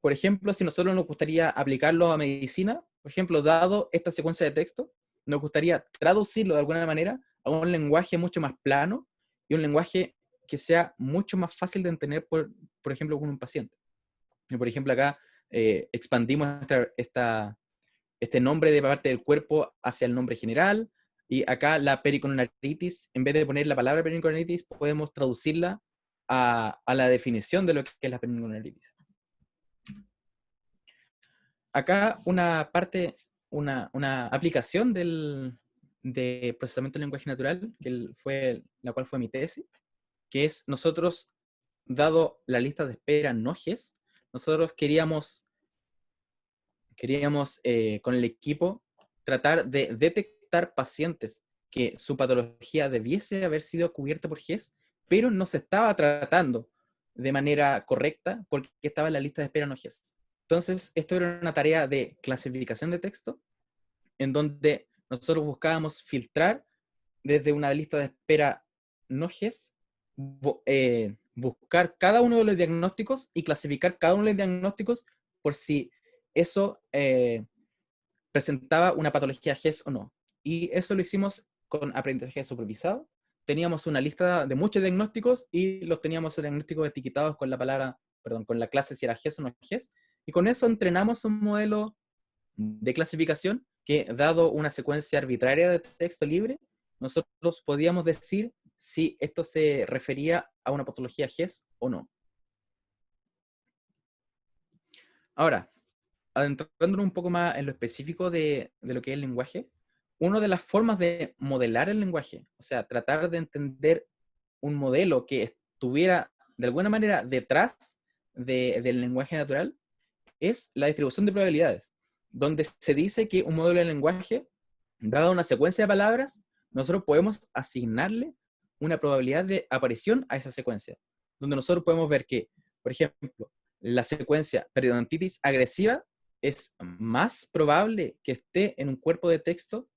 por ejemplo, si nosotros nos gustaría aplicarlo a medicina, por ejemplo, dado esta secuencia de texto, nos gustaría traducirlo de alguna manera a un lenguaje mucho más plano y un lenguaje que sea mucho más fácil de entender, por ejemplo, con un paciente. Y por ejemplo, acá expandimos este nombre de parte del cuerpo hacia el nombre general, y acá la pericornaritis, en vez de poner la palabra pericornaritis, podemos traducirla a la definición de lo que es la pericornaritis. Acá una aplicación de procesamiento del lenguaje natural, la cual fue mi tesis, que es nosotros, dado la lista de espera no GES, nosotros queríamos con el equipo tratar de detectar pacientes que su patología debiese haber sido cubierta por GES, pero no se estaba tratando de manera correcta porque estaba en la lista de espera no GES. Entonces, esto era una tarea de clasificación de texto, en donde nosotros buscábamos filtrar desde una lista de espera no GES, buscar cada uno de los diagnósticos y clasificar cada uno de los diagnósticos por si eso presentaba una patología GES o no. Y eso lo hicimos con aprendizaje supervisado. Teníamos una lista de muchos diagnósticos y los teníamos esos diagnósticos etiquetados con la palabra, perdón, con la clase si era GES o no GES. Y con eso entrenamos un modelo de clasificación que, dado una secuencia arbitraria de texto libre, nosotros podíamos decir si esto se refería a una patología GES o no. Ahora, adentrándonos un poco más en lo específico de lo que es el lenguaje, una de las formas de modelar el lenguaje, o sea, tratar de entender un modelo que estuviera de alguna manera detrás del lenguaje natural, es la distribución de probabilidades, donde se dice que un modelo de lenguaje, dada una secuencia de palabras, nosotros podemos asignarle una probabilidad de aparición a esa secuencia, donde nosotros podemos ver que, por ejemplo, la secuencia periodontitis agresiva es más probable que esté en un cuerpo de texto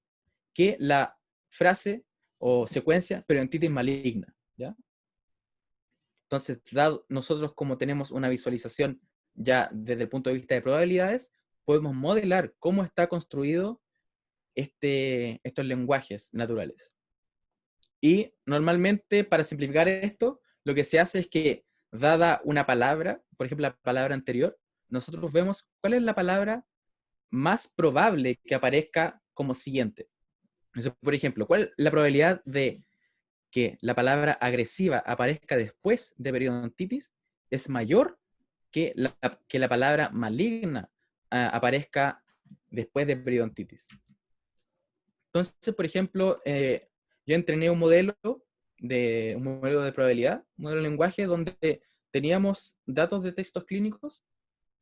que la frase o secuencia periodontitis maligna, ¿ya? Entonces, nosotros, como tenemos una visualización ya desde el punto de vista de probabilidades, podemos modelar cómo está construido estos lenguajes naturales. Y normalmente, para simplificar esto, lo que se hace es que, dada una palabra, por ejemplo, la palabra anterior, nosotros vemos cuál es la palabra más probable que aparezca como siguiente. Entonces, por ejemplo, ¿cuál es la probabilidad de que la palabra agresiva aparezca después de periodontitis? Es mayor que la palabra maligna aparezca después de periodontitis. Entonces, por ejemplo, yo entrené un modelo de probabilidad, un modelo de lenguaje, donde teníamos datos de textos clínicos.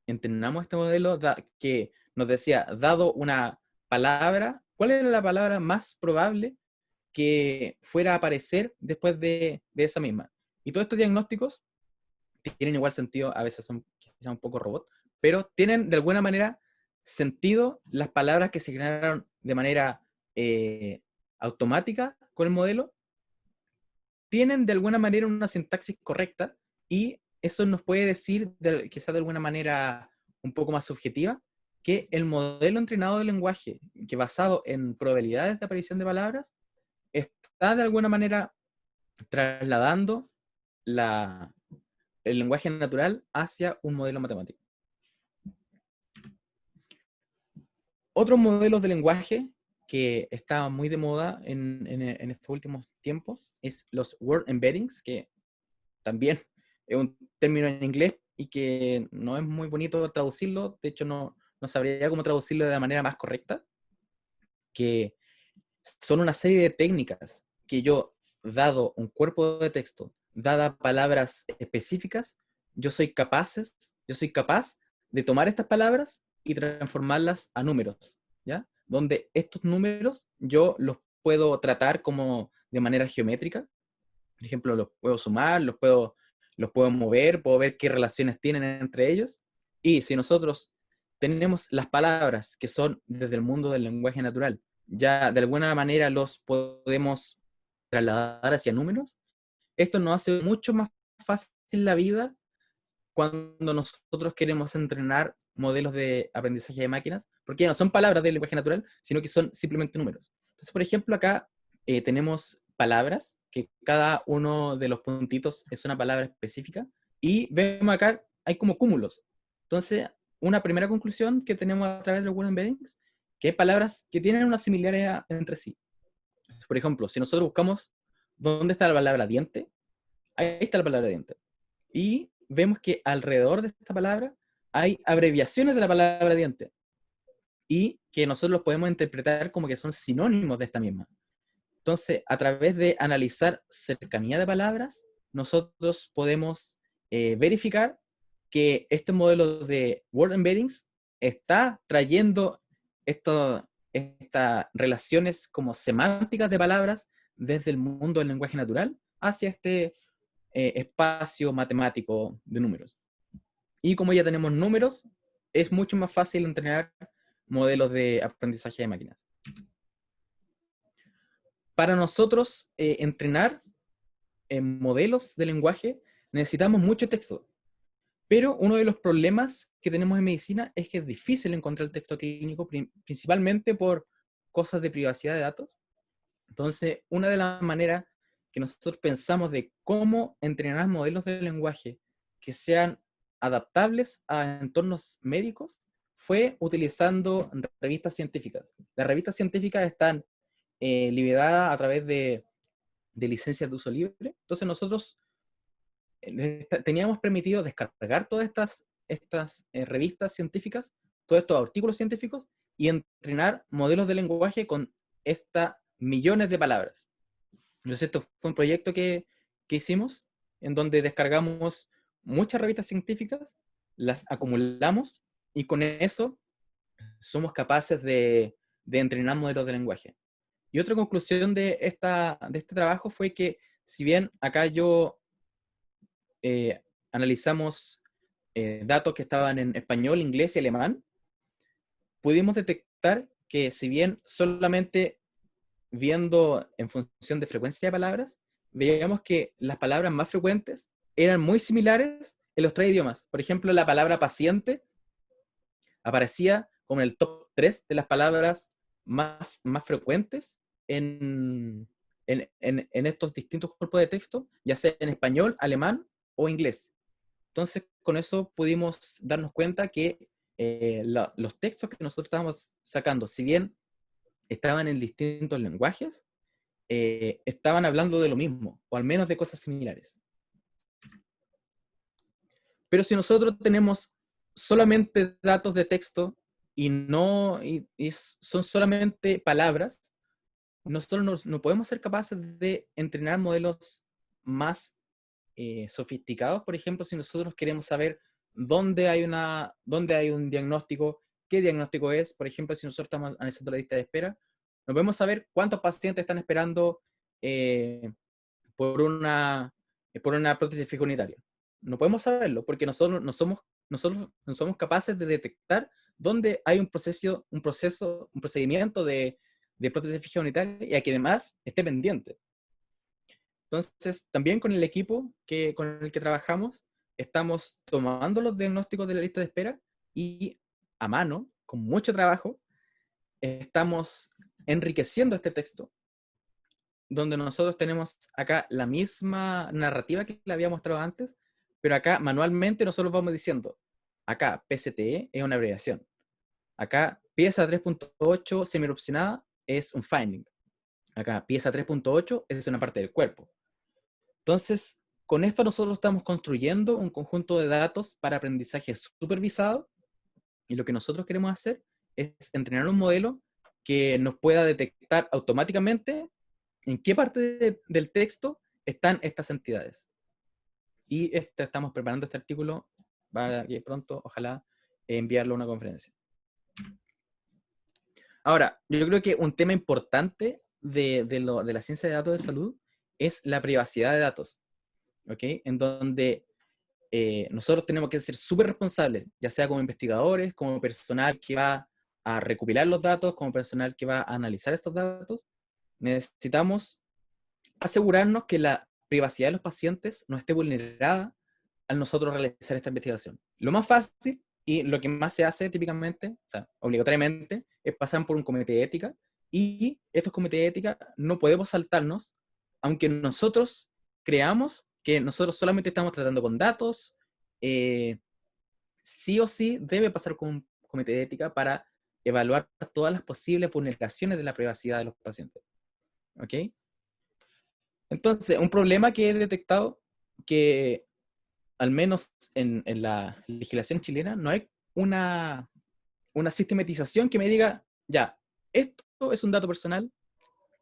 Entrenamos este modelo que nos decía, dado una palabra, ¿cuál era la palabra más probable que fuera a aparecer después de esa misma? Y todos estos diagnósticos tienen igual sentido, a veces son quizá un poco robot, pero tienen de alguna manera sentido las palabras que se generaron de manera automática con el modelo, tienen de alguna manera una sintaxis correcta, y eso nos puede decir, quizás de alguna manera un poco más subjetiva, que el modelo entrenado de lenguaje, que basado en probabilidades de aparición de palabras, está de alguna manera trasladando el lenguaje natural hacia un modelo matemático. Otros modelos de lenguaje que está muy de moda en estos últimos tiempos es los word embeddings, que también es un término en inglés y que no es muy bonito traducirlo. De hecho, no sabría cómo traducirlo de la manera más correcta, que son una serie de técnicas que yo, dado un cuerpo de texto, dadas palabras específicas, yo soy capaz de tomar estas palabras y transformarlas a números, ¿ya? Donde estos números yo los puedo tratar como de manera geométrica. Por ejemplo, los puedo sumar, los puedo mover, puedo ver qué relaciones tienen entre ellos. Y si nosotros tenemos las palabras que son desde el mundo del lenguaje natural, ya de alguna manera los podemos trasladar hacia números, esto nos hace mucho más fácil la vida cuando nosotros queremos entrenar modelos de aprendizaje de máquinas, porque ya no son palabras del lenguaje natural, sino que son simplemente números. Entonces, por ejemplo, acá tenemos palabras, que cada uno de los puntitos es una palabra específica, y vemos acá, hay como cúmulos. Entonces, una primera conclusión que tenemos a través de los word embeddings, que hay palabras que tienen una similaridad entre sí. Por ejemplo, si nosotros buscamos dónde está la palabra diente, ahí está la palabra diente. Y vemos que alrededor de esta palabra hay abreviaciones de la palabra diente. Y que nosotros los podemos interpretar como que son sinónimos de esta misma. Entonces, a través de analizar cercanía de palabras, nosotros podemos verificar que este modelo de word embeddings está trayendo estas relaciones como semánticas de palabras desde el mundo del lenguaje natural hacia este espacio matemático de números. Y como ya tenemos números, es mucho más fácil entrenar modelos de aprendizaje de máquinas. Para nosotros entrenar modelos de lenguaje necesitamos mucho texto. Pero uno de los problemas que tenemos en medicina es que es difícil encontrar el texto clínico, principalmente por cosas de privacidad de datos. Entonces, una de las maneras que nosotros pensamos de cómo entrenar modelos de lenguaje que sean adaptables a entornos médicos fue utilizando revistas científicas. Las revistas científicas están liberadas a través de licencias de uso libre. Entonces nosotros teníamos permitido descargar todas estas revistas científicas, todos estos artículos científicos, y entrenar modelos de lenguaje con estas millones de palabras. Entonces esto fue un proyecto que hicimos, en donde descargamos muchas revistas científicas, las acumulamos, y con eso somos capaces de entrenar modelos de lenguaje. Y otra conclusión de este trabajo fue que, si bien acá yo analizamos datos que estaban en español, inglés y alemán, pudimos detectar que, si bien solamente viendo en función de frecuencia de palabras, veíamos que las palabras más frecuentes eran muy similares en los tres idiomas. Por ejemplo, la palabra paciente aparecía como en el top 3 de las palabras más frecuentes en estos distintos cuerpos de texto, ya sea en español, alemán o inglés. Entonces, con eso pudimos darnos cuenta que los textos que nosotros estábamos sacando, si bien estaban en distintos lenguajes, estaban hablando de lo mismo, o al menos de cosas similares. Pero si nosotros tenemos solamente datos de texto y son solamente palabras, nosotros no podemos ser capaces de entrenar modelos más sofisticados. Por ejemplo, si nosotros queremos saber dónde hay un diagnóstico, qué diagnóstico es. Por ejemplo, si nosotros estamos analizando la lista de espera, no podemos saber cuántos pacientes están esperando eh, por una prótesis fija unitaria. No podemos saberlo porque nosotros no somos capaces de detectar dónde hay un procedimiento de prótesis fija unitaria y que además esté pendiente. Entonces, también con el equipo con el que trabajamos, estamos tomando los diagnósticos de la lista de espera y a mano, con mucho trabajo, estamos enriqueciendo este texto, donde nosotros tenemos acá la misma narrativa que le había mostrado antes, pero acá manualmente nosotros vamos diciendo, acá PCTE es una abreviación, acá pieza 3.8 semi-erupcionada es un finding, acá pieza 3.8 es una parte del cuerpo. Entonces, con esto nosotros estamos construyendo un conjunto de datos para aprendizaje supervisado, y lo que nosotros queremos hacer es entrenar un modelo que nos pueda detectar automáticamente en qué parte del texto están estas entidades. Y estamos preparando este artículo para que pronto, ojalá, enviarlo a una conferencia. Ahora, yo creo que un tema importante de la ciencia de datos de salud es la privacidad de datos, ¿ok? En donde nosotros tenemos que ser súper responsables, ya sea como investigadores, como personal que va a recopilar los datos, como personal que va a analizar estos datos. Necesitamos asegurarnos que la privacidad de los pacientes no esté vulnerada al nosotros realizar esta investigación. Lo más fácil y lo que más se hace típicamente, o sea, obligatoriamente, es pasar por un comité de ética, y estos comités de ética no podemos saltarnos aunque nosotros creamos que nosotros solamente estamos tratando con datos, sí o sí debe pasar con un comité de ética para evaluar todas las posibles vulneraciones de la privacidad de los pacientes. ¿Ok? Entonces, un problema que he detectado que al menos en la legislación chilena no hay una sistematización que me diga, ya, esto es un dato personal,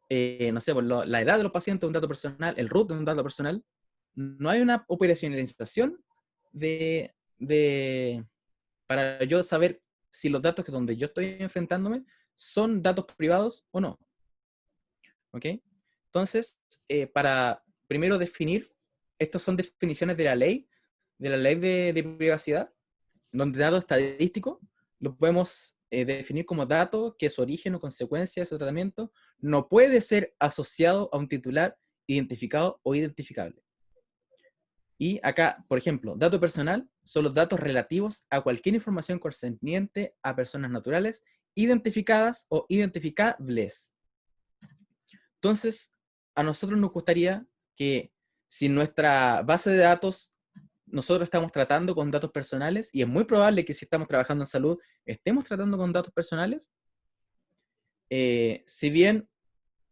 no sé, la edad de los pacientes es un dato personal, el root es un dato personal. No hay una operacionalización de para yo saber si los datos que donde yo estoy enfrentándome son datos privados o no. ¿Ok? Entonces, para primero definir, estas son definiciones de la ley de privacidad, donde datos estadísticos los podemos definir como datos que su origen o consecuencia de su tratamiento no puede ser asociado a un titular identificado o identificable. Y acá, por ejemplo, dato personal son los datos relativos a cualquier información concerniente a personas naturales identificadas o identificables. Entonces, a nosotros nos gustaría que si nuestra base de datos nosotros estamos tratando con datos personales, y es muy probable que si estamos trabajando en salud estemos tratando con datos personales, si bien,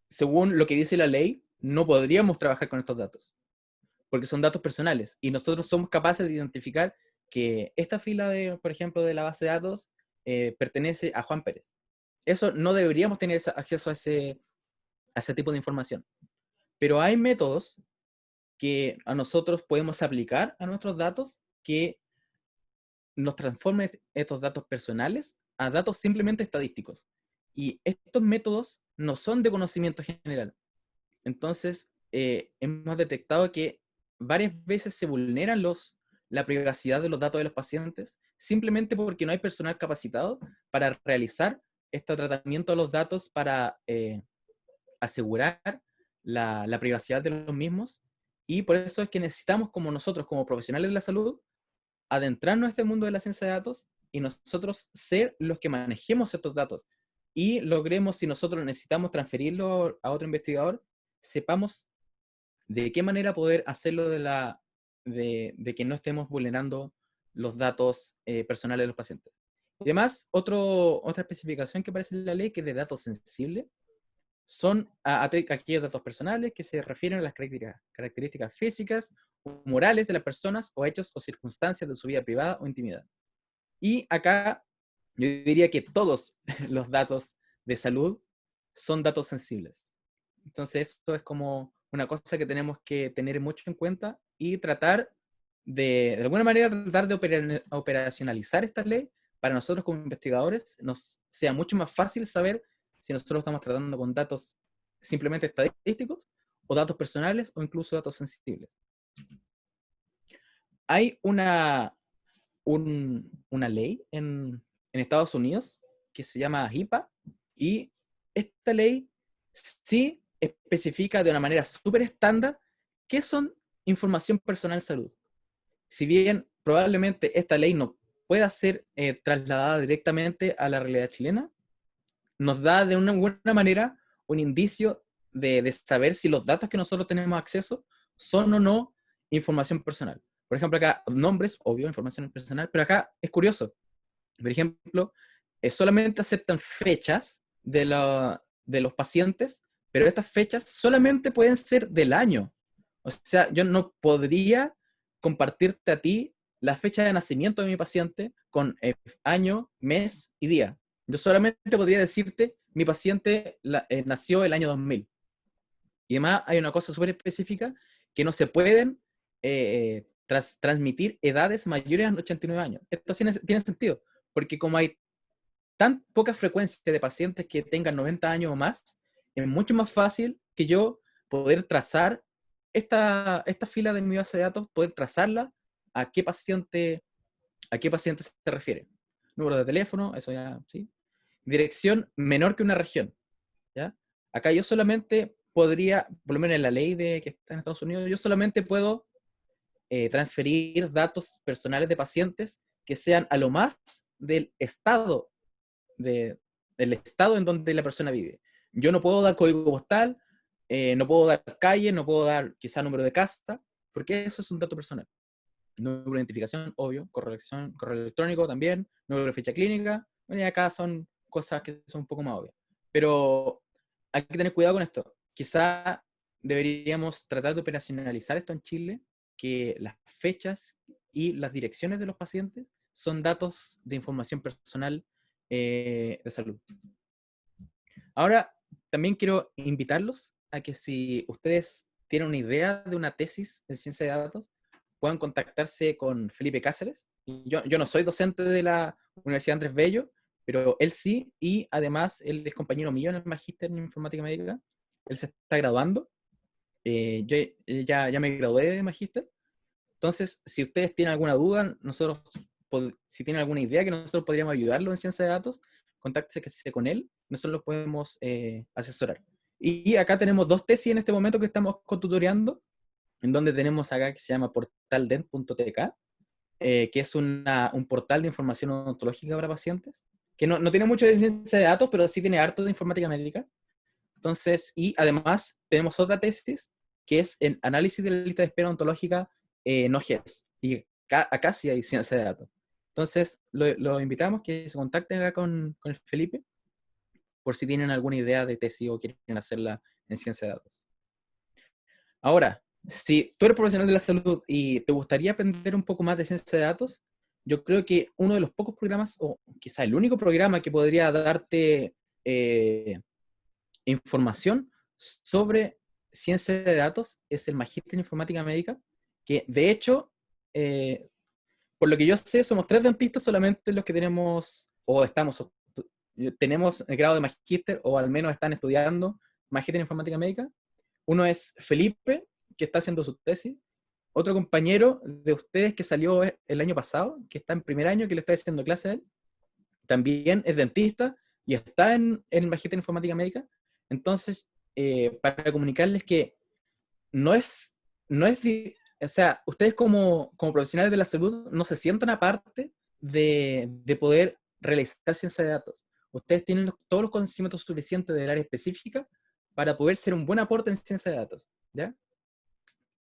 según lo que dice la ley, no podríamos trabajar con estos datos, porque son datos personales, y nosotros somos capaces de identificar que esta fila, por ejemplo, de la base de datos pertenece a Juan Pérez. Eso no deberíamos tener acceso a ese tipo de información. Pero hay métodos que a nosotros podemos aplicar a nuestros datos que nos transformen estos datos personales a datos simplemente estadísticos. Y estos métodos no son de conocimiento general. Entonces, hemos detectado que varias veces se vulneran la privacidad de los datos de los pacientes simplemente porque no hay personal capacitado para realizar este tratamiento de los datos para asegurar la privacidad de los mismos. Y por eso es que necesitamos, como nosotros, como profesionales de la salud, adentrarnos a este mundo de la ciencia de datos y nosotros ser los que manejemos estos datos y logremos, si nosotros necesitamos transferirlo a otro investigador, sepamos de qué manera poder hacerlo de que no estemos vulnerando los datos personales de los pacientes. Y además, otra especificación que aparece en la ley, que es de datos sensibles, son aquellos datos personales que se refieren a las características físicas o morales de las personas o hechos o circunstancias de su vida privada o intimidad. Y acá yo diría que todos los datos de salud son datos sensibles. Entonces esto es como una cosa que tenemos que tener mucho en cuenta y tratar de alguna manera, tratar de operacionalizar esta ley para nosotros como investigadores nos sea mucho más fácil saber si nosotros estamos tratando con datos simplemente estadísticos o datos personales o incluso datos sensibles. Hay una ley en Estados Unidos que se llama HIPAA y esta ley sí especifica de una manera súper estándar qué son información personal en salud. Si bien probablemente esta ley no pueda ser trasladada directamente a la realidad chilena, nos da de una buena manera un indicio de saber si los datos que nosotros tenemos acceso son o no información personal. Por ejemplo, acá nombres, obvio, información personal, pero acá es curioso. Por ejemplo, solamente aceptan fechas de los pacientes, pero estas fechas solamente pueden ser del año. O sea, yo no podría compartirte a ti la fecha de nacimiento de mi paciente con año, mes y día. Yo solamente podría decirte, mi paciente nació el año 2000. Y además hay una cosa súper específica, que no se pueden transmitir edades mayores a 89 años. Esto tiene sentido, porque como hay tan poca frecuencia de pacientes que tengan 90 años o más, es mucho más fácil que yo poder trazar esta fila de mi base de datos, poder trazarla a a qué paciente se refiere. Número de teléfono, eso ya, ¿sí? Dirección menor que una región, ¿ya? Acá yo solamente podría, por lo menos en la ley que está en Estados Unidos, yo solamente puedo transferir datos personales de pacientes que sean a lo más del estado del estado en donde la persona vive. Yo no puedo dar código postal, no puedo dar calle, no puedo dar quizá número de casa, porque eso es un dato personal. Número de identificación, obvio, correo electrónico también, número de fecha clínica, bueno, y acá son cosas que son un poco más obvias. Pero hay que tener cuidado con esto. Quizá deberíamos tratar de operacionalizar esto en Chile, que las fechas y las direcciones de los pacientes son datos de información personal de salud. Ahora, también quiero invitarlos a que si ustedes tienen una idea de una tesis en ciencia de datos, puedan contactarse con Felipe Cáceres. Yo no soy docente de la Universidad Andrés Bello, pero él sí, y además él es compañero mío en el magíster en informática médica. Él se está graduando. Yo ya me gradué de magíster. Entonces, si ustedes tienen alguna duda, si tienen alguna idea que nosotros podríamos ayudarlo en ciencia de datos, contáctese con él, nosotros los podemos asesorar. Y acá tenemos dos tesis en este momento que estamos tutoreando, en donde tenemos acá que se llama portaldent.tk, que es un portal de información odontológica para pacientes, que no tiene mucho de ciencia de datos, pero sí tiene harto de informática médica. Entonces, y además tenemos otra tesis que es en análisis de la lista de espera ontológica no GES. Y acá sí hay ciencia de datos. Entonces, lo invitamos que se contacten acá con el Felipe por si tienen alguna idea de tesis o quieren hacerla en ciencia de datos. Ahora, si tú eres profesional de la salud y te gustaría aprender un poco más de ciencia de datos, yo creo que uno de los pocos programas, o quizá el único programa que podría darte información sobre ciencia de datos es el Magíster en Informática Médica, que de hecho, por lo que yo sé, somos 3 dentistas solamente los que tenemos, tenemos el grado de Magíster, o al menos están estudiando Magíster en Informática Médica. Uno es Felipe, que está haciendo su tesis. Otro compañero de ustedes que salió el año pasado, que está en primer año, que le está haciendo clase a él, también es dentista y está en el Magíster en Informática Médica. Entonces, para comunicarles que no es, o sea, ustedes como profesionales de la salud no se sientan aparte de poder realizar ciencia de datos. Ustedes tienen todos los conocimientos suficientes del área específica para poder ser un buen aporte en ciencia de datos, ¿ya?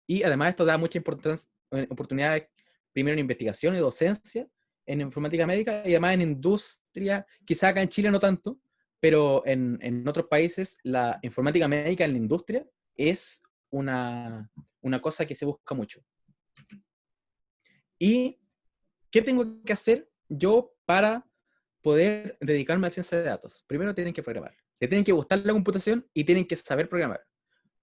Y además esto da mucha oportunidad, primero en investigación y docencia, en informática médica y además en industria, quizá acá en Chile no tanto, pero en otros países la informática médica en la industria es una cosa que se busca mucho. ¿Y qué tengo que hacer yo para poder dedicarme a ciencia de datos? Primero tienen que programar. Le tienen que gustar la computación y tienen que saber programar.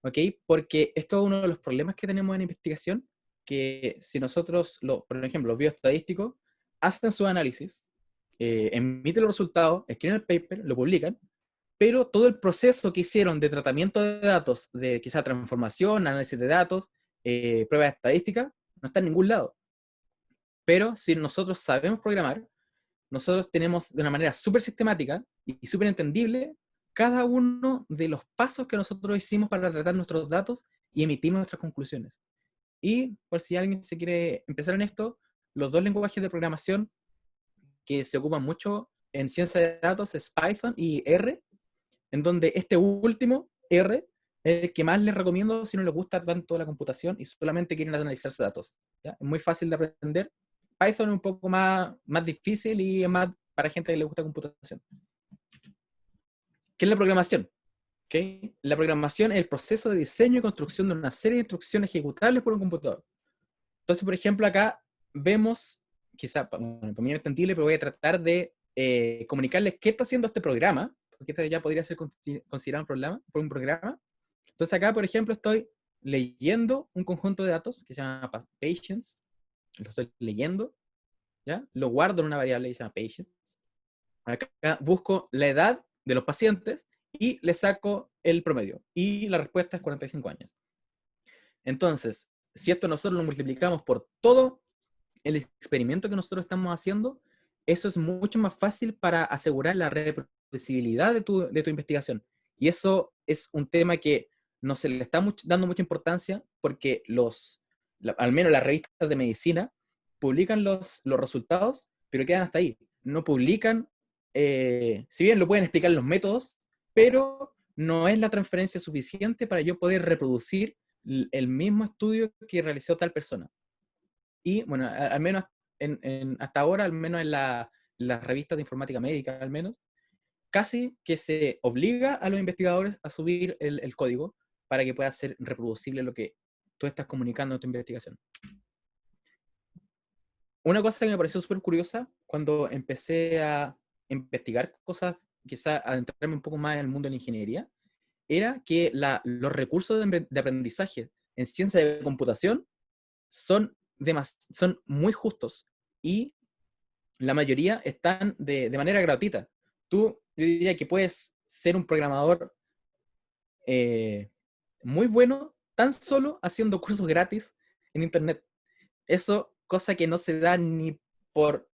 ¿Ok? Porque esto es uno de los problemas que tenemos en investigación, que si nosotros, por ejemplo, los bioestadísticos, hacen su análisis, emiten los resultados, escriben el paper, lo publican, pero todo el proceso que hicieron de tratamiento de datos, de quizá transformación, análisis de datos, pruebas estadísticas, no está en ningún lado. Pero si nosotros sabemos programar, nosotros tenemos de una manera súper sistemática y súper entendible cada uno de los pasos que nosotros hicimos para tratar nuestros datos y emitir nuestras conclusiones. Y por si alguien se quiere empezar en esto, los dos lenguajes de programación que se ocupan mucho en ciencia de datos es Python y R, en donde este último, R, es el que más les recomiendo si no les gusta tanto la computación y solamente quieren analizarse datos. ¿Ya? Es muy fácil de aprender. Python es un poco más difícil y es más para gente que le gusta computación. ¿Qué es la programación? ¿Okay? La programación es el proceso de diseño y construcción de una serie de instrucciones ejecutables por un computador. Entonces, por ejemplo, acá vemos, quizá, bueno, para mí no es entendible, pero voy a tratar de comunicarles qué está haciendo este programa, porque este ya podría ser considerado un programa. Entonces acá, por ejemplo, estoy leyendo un conjunto de datos que se llama patients, lo estoy leyendo, ¿ya? Lo guardo en una variable que se llama patients. Acá busco la edad de los pacientes y le saco el promedio. Y la respuesta es 45 años. Entonces, si esto nosotros lo multiplicamos por todo el experimento que nosotros estamos haciendo, eso es mucho más fácil para asegurar la reproducibilidad de tu investigación. Y eso es un tema que no se le está dando mucha importancia porque al menos las revistas de medicina publican los resultados, pero quedan hasta ahí. No publican, si bien lo pueden explicar los métodos, pero no es la transferencia suficiente para yo poder reproducir el mismo estudio que realizó tal persona. Y bueno, al menos hasta ahora, al menos en las revistas de informática médica, al menos, casi que se obliga a los investigadores a subir el código para que pueda ser reproducible lo que tú estás comunicando en tu investigación. Una cosa que me pareció súper curiosa cuando empecé a investigar cosas, quizás adentrarme un poco más en el mundo de la ingeniería, era que los recursos de aprendizaje en ciencia de computación son muy justos y la mayoría están de manera gratuita. Yo diría que puedes ser un programador muy bueno tan solo haciendo cursos gratis en Internet. Eso, cosa que no se da ni por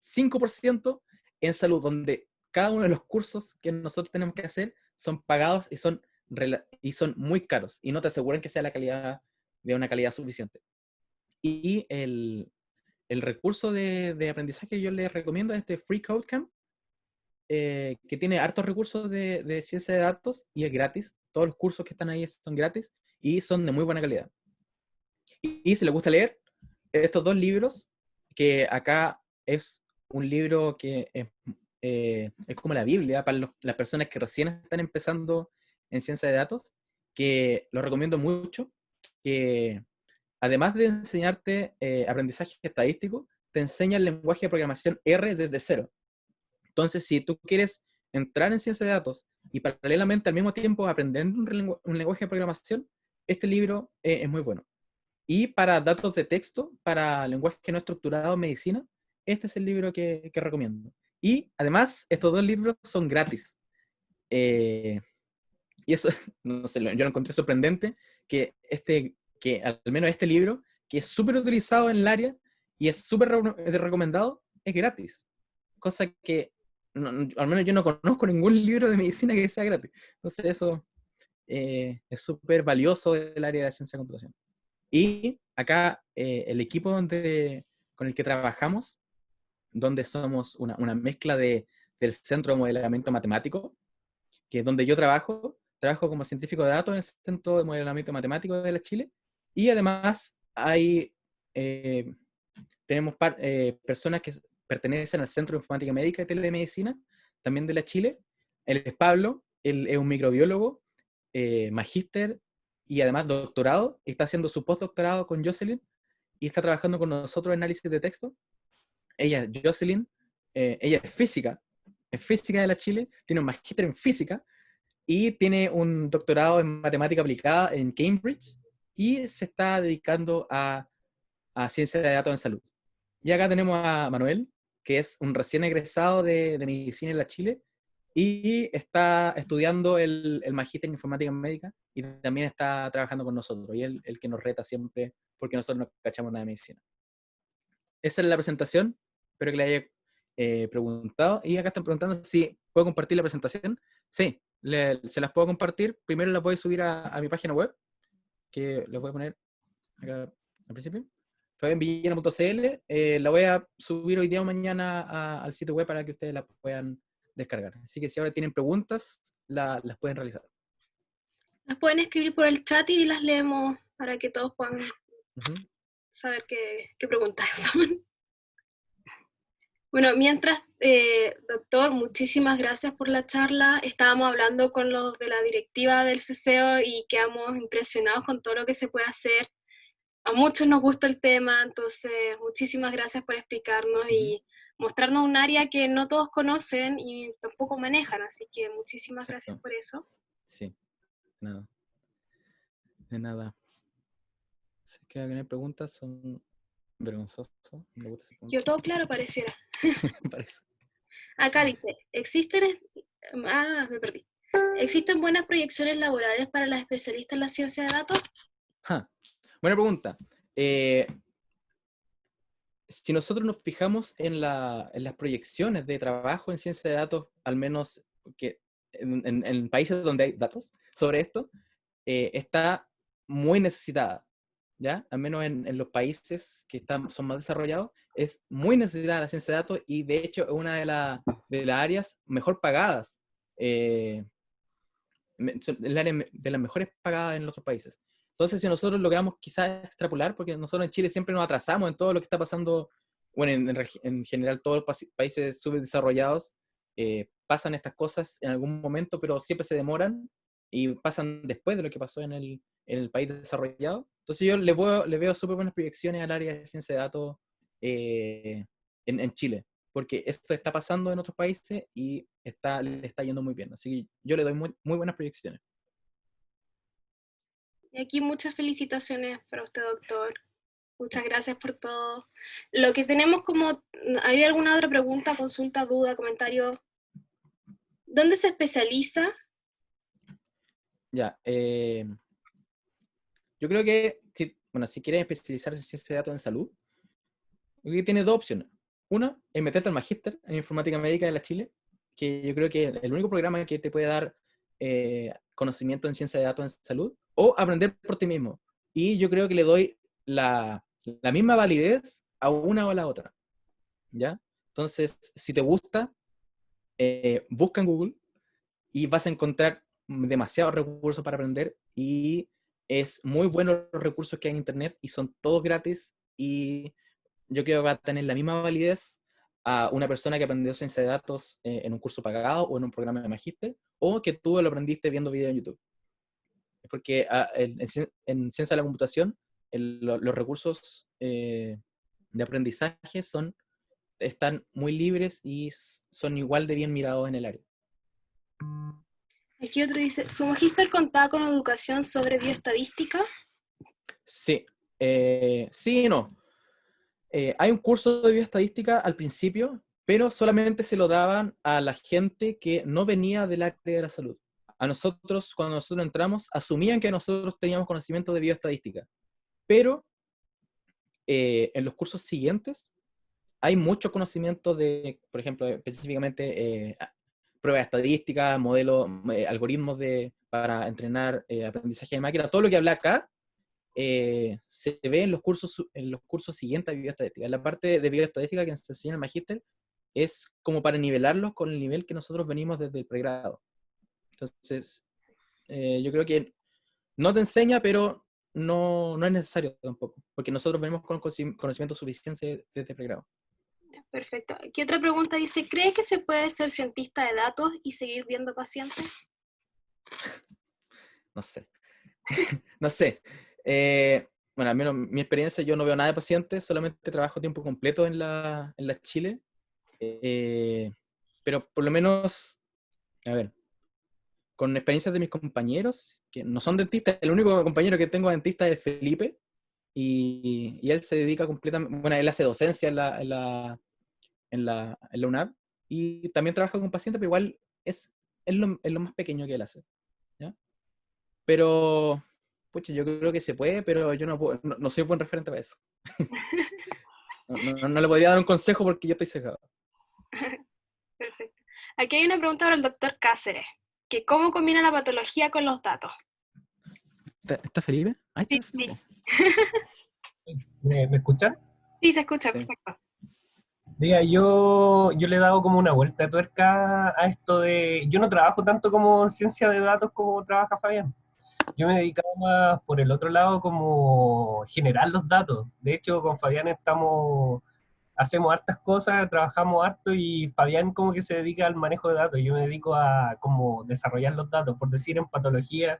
5% en salud, donde cada uno de los cursos que nosotros tenemos que hacer son pagados y son muy caros y no te aseguran que sea de una calidad suficiente. Y el recurso de aprendizaje que yo les recomiendo es este Free Code Camp, que tiene hartos recursos de ciencia de datos y es gratis. Todos los cursos que están ahí son gratis y son de muy buena calidad. Y si les gusta leer, estos dos libros, que acá es un libro que es como la Biblia para las personas que recién están empezando en ciencia de datos, que lo recomiendo mucho, que además de enseñarte aprendizaje estadístico, te enseña el lenguaje de programación R desde cero. Entonces, si tú quieres entrar en ciencia de datos y paralelamente al mismo tiempo aprender un lenguaje de programación, este libro es muy bueno. Y para datos de texto, para lenguaje no estructurado en medicina, este es el libro que recomiendo. Y además, estos dos libros son gratis. Y eso, no sé, yo lo encontré sorprendente, que al menos este libro, que es súper utilizado en el área y es súper recomendado, es gratis. Cosa que al menos yo no conozco ningún libro de medicina que sea gratis. Entonces eso es súper valioso del área de la ciencia de computación. Y acá el equipo con el que trabajamos, donde somos una mezcla del Centro de Modelamiento Matemático, que es donde yo trabajo como científico de datos en el Centro de Modelamiento Matemático de la Chile, y además eh, tenemos personas que pertenecen al Centro de Informática Médica y Telemedicina, también de la Chile. Él es Pablo, él es un microbiólogo, magíster y además doctorado, y está haciendo su postdoctorado con Jocelyn, y está trabajando con nosotros en análisis de texto. Ella, Jocelyn, ella es física de la Chile, tiene un magíster en física, y tiene un doctorado en matemática aplicada en Cambridge, y se está dedicando a ciencia de datos en salud. Y acá tenemos a Manuel, que es un recién egresado de medicina en la Chile, y está estudiando el magíster en informática médica, y también está trabajando con nosotros, y él el que nos reta siempre, porque nosotros no cachamos nada de medicina. Esa es la presentación, espero que le haya preguntado, y acá están preguntando si puedo compartir la presentación. Sí, se las puedo compartir. Primero las voy a subir a mi página web, que les voy a poner acá al principio, fabianvillena.cl. La voy a subir hoy día o mañana al sitio web para que ustedes la puedan descargar. Así que si ahora tienen preguntas, las pueden realizar. Las pueden escribir por el chat y las leemos para que todos puedan saber qué preguntas son. Bueno, mientras, doctor, muchísimas gracias por la charla. Estábamos hablando con los de la directiva del CCO y quedamos impresionados con todo lo que se puede hacer. A muchos nos gusta el tema, entonces muchísimas gracias por explicarnos y mostrarnos un área que no todos conocen y tampoco manejan, así que muchísimas gracias por eso. Sí, nada. De nada. Creo que no hay preguntas, son vergonzosos. Me gusta ese punto. Yo todo claro pareciera. Parece. Acá dice, me perdí. ¿Existen buenas proyecciones laborales para las especialistas en la ciencia de datos? Buena pregunta. Si nosotros nos fijamos en las proyecciones de trabajo en ciencia de datos, al menos que en países donde hay datos sobre esto, está muy necesitada, ¿ya? Al menos en los países que son más desarrollados, es muy necesitada la ciencia de datos y de hecho es una de las áreas mejor pagadas son el área de las mejores pagadas en los otros países. Entonces, si nosotros logramos quizás extrapolar, porque nosotros en Chile siempre nos atrasamos en todo lo que está pasando, bueno, en general todos los países subdesarrollados pasan estas cosas en algún momento, pero siempre se demoran y pasan después de lo que pasó en el país desarrollado. Entonces yo le veo súper buenas proyecciones al área de ciencia de datos en Chile, porque esto está pasando en otros países y le está yendo muy bien. Así que yo le doy muy buenas proyecciones. Y aquí muchas felicitaciones para usted, doctor. Muchas gracias por todo. Lo que tenemos como, ¿hay alguna otra pregunta, consulta, duda, comentario? ¿Dónde se especializa? Ya, yo creo que, si quieres especializarse en ciencia de datos en salud, yo creo que tiene dos opciones. Una es meterte al magíster en informática médica de la Chile, que yo creo que es el único programa que te puede dar conocimiento en ciencia de datos en salud, o aprender por ti mismo. Y yo creo que le doy la misma validez a una o a la otra. ¿Ya? Entonces, si te gusta, busca en Google y vas a encontrar demasiados recursos para aprender y es muy bueno los recursos que hay en Internet y son todos gratis y yo creo que va a tener la misma validez a una persona que aprendió ciencia de datos en un curso pagado o en un programa de magíster o que tú lo aprendiste viendo videos en YouTube. Porque en ciencia de la computación los recursos de aprendizaje están muy libres y son igual de bien mirados en el área. Aquí otro dice, ¿su magíster contaba con educación sobre bioestadística? Sí, sí y no. Hay un curso de bioestadística al principio, pero solamente se lo daban a la gente que no venía del área de la salud. A nosotros, cuando nosotros entramos, asumían que nosotros teníamos conocimiento de bioestadística, pero en los cursos siguientes hay mucho conocimiento de, por ejemplo, específicamente pruebas estadísticas, modelos, algoritmos para entrenar aprendizaje de máquina, todo lo que habla acá se ve en los cursos siguientes de bioestadística. La parte de bioestadística que se enseña en el magíster es como para nivelarlos con el nivel que nosotros venimos desde el pregrado. Entonces, yo creo que no te enseña, pero no es necesario tampoco, porque nosotros venimos con conocimiento suficiente desde el pregrado. Perfecto. Aquí otra pregunta dice, ¿cree que se puede ser cientista de datos y seguir viendo pacientes? No sé. No sé. Bueno, al menos mi experiencia, yo no veo nada de pacientes, solamente trabajo tiempo completo en la Chile. Pero por lo menos, a ver, con experiencias de mis compañeros, que no son dentistas, el único compañero que tengo dentista es Felipe, y él se dedica completamente, bueno, él hace docencia en la UNAP, y también trabaja con pacientes, pero igual es lo más pequeño que él hace, ¿ya? Pero, pucha, yo creo que se puede, pero yo no soy buen referente para eso. No le podría dar un consejo porque yo estoy cegado. Perfecto. Aquí hay una pregunta para el doctor Cáceres, que ¿cómo combina la patología con los datos? ¿Está Felipe? Ahí Sí, está Felipe. ¿Me escuchan? Sí, se escucha, Sí. perfecto. Diga, yo le he dado como una vuelta de tuerca a esto de... Yo no trabajo tanto como ciencia de datos como trabaja Fabián. Yo me he dedicado más por el otro lado como generar los datos. De hecho, con Fabián hacemos hartas cosas, trabajamos harto y Fabián como que se dedica al manejo de datos. Yo me dedico a como desarrollar los datos, por decir en patología.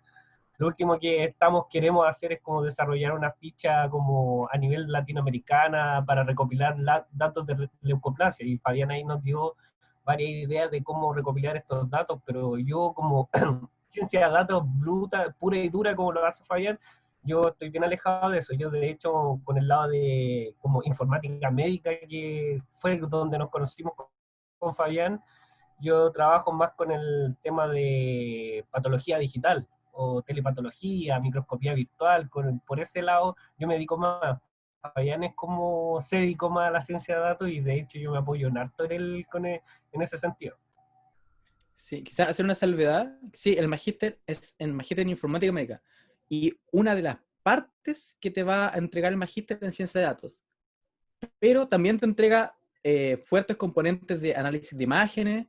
Lo último que queremos hacer es como desarrollar una ficha como a nivel latinoamericana para recopilar datos de leucoplasia, y Fabián ahí nos dio varias ideas de cómo recopilar estos datos, pero yo como ciencia de datos bruta, pura y dura como lo hace Fabián, yo estoy bien alejado de eso. Yo de hecho con el lado de como informática médica, que fue donde nos conocimos con Fabián, yo trabajo más con el tema de patología digital o telepatología, microscopía virtual, por ese lado yo me dedico más. Fabián es como se dedicó más a la ciencia de datos y de hecho yo me apoyo en harto en ese sentido. Sí, quizás hacer una salvedad. Sí, el magíster es en magíster en informática médica. Y una de las partes que te va a entregar el magíster en ciencia de datos. Pero también te entrega fuertes componentes de análisis de imágenes,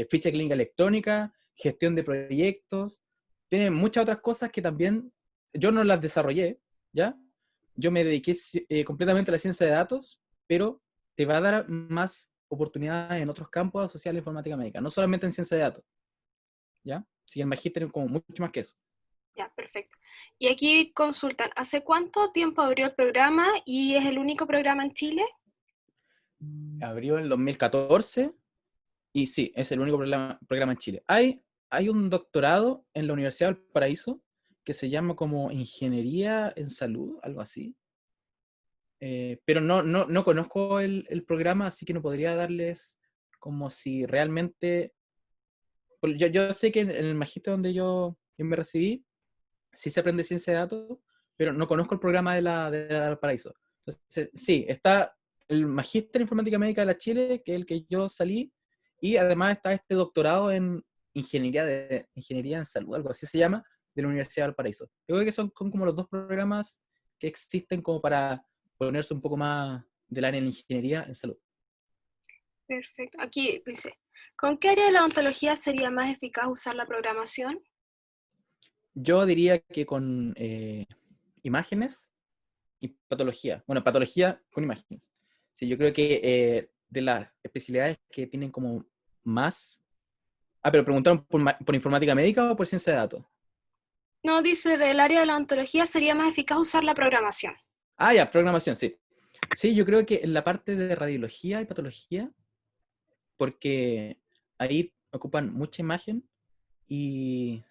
ficha clínica electrónica, gestión de proyectos, tiene muchas otras cosas que también yo no las desarrollé, ¿ya? Yo me dediqué completamente a la ciencia de datos, pero te va a dar más oportunidades en otros campos asociados a la informática médica, no solamente en ciencia de datos, ¿ya? Así que el magíster es como mucho más que eso. Ya, perfecto. Y aquí consultan, ¿hace cuánto tiempo abrió el programa y es el único programa en Chile? Abrió en 2014 y sí, es el único programa en Chile. Hay un doctorado en la Universidad del Paraíso que se llama como Ingeniería en Salud, algo así. Pero no conozco el programa, así que no podría darles como si realmente... Yo sé que en el magíster donde yo me recibí, sí se aprende ciencia de datos, pero no conozco el programa de la Valparaíso. Entonces, sí, está el magíster en informática médica de la Chile, que es el que yo salí, y además está este doctorado en ingeniería en salud, algo así se llama, de la Universidad de Valparaíso. Yo creo que son como los dos programas que existen como para ponerse un poco más del área de la ingeniería en salud. Perfecto. Aquí dice, ¿con qué área de la odontología sería más eficaz usar la programación? Yo diría que con imágenes y patología. Bueno, patología con imágenes. Sí, yo creo que de las especialidades que tienen como más... Ah, pero preguntaron por informática médica o por ciencia de datos. No, dice, del área de la odontología sería más eficaz usar la programación. Ah, ya, programación, sí. Sí, yo creo que en la parte de radiología y patología, porque ahí ocupan mucha imagen y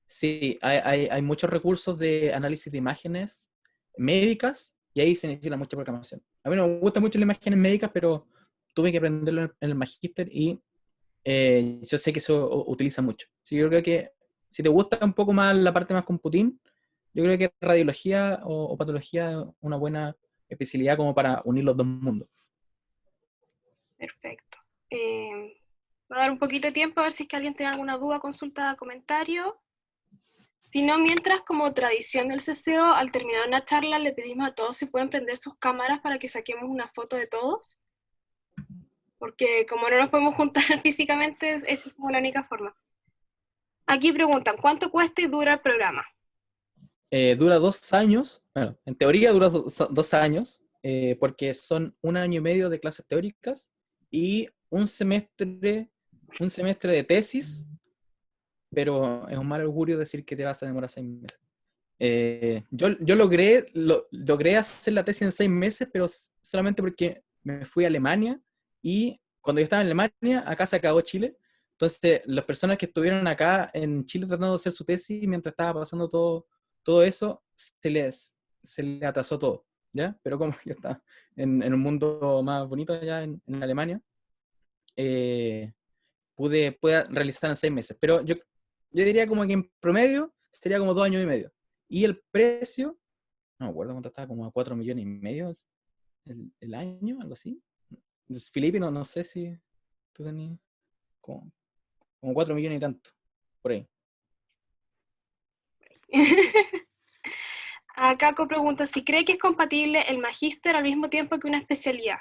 sí, hay muchos recursos de análisis de imágenes médicas y ahí se necesita mucha programación. A mí no me gustan mucho las imágenes médicas, pero tuve que aprenderlo en el magíster y yo sé que eso utiliza mucho. Sí, yo creo que si te gusta un poco más la parte más computín, yo creo que radiología o patología es una buena especialidad como para unir los dos mundos. Perfecto. Voy a dar un poquito de tiempo a ver si es que alguien tiene alguna duda, consulta, comentario. Si no, mientras, como tradición del CCO, al terminar una charla le pedimos a todos si pueden prender sus cámaras para que saquemos una foto de todos, porque como no nos podemos juntar físicamente, esta es como la única forma. Aquí preguntan, ¿cuánto cuesta y dura el programa? Dura 2 años, bueno, en teoría dura 2 años, porque son 1 año y medio de clases teóricas y un semestre de tesis, pero es un mal augurio decir que te vas a demorar 6 meses. Yo logré hacer la tesis en 6 meses, pero solamente porque me fui a Alemania y cuando yo estaba en Alemania, acá se acabó Chile. Entonces, las personas que estuvieron acá en Chile tratando de hacer su tesis mientras estaba pasando todo eso, se les atrasó todo, ¿ya? Pero como yo estaba en un mundo más bonito allá en Alemania, eh, pude realizar en 6 meses. Pero yo diría como que en promedio sería como 2 años y medio. Y el precio, no me acuerdo cuánto estaba, como a 4,5 millones el año, algo así. Los filipinos, no sé si tú tenías como 4 millones y tanto, por ahí. Acá Caco pregunta si cree que es compatible el magíster al mismo tiempo que una especialidad.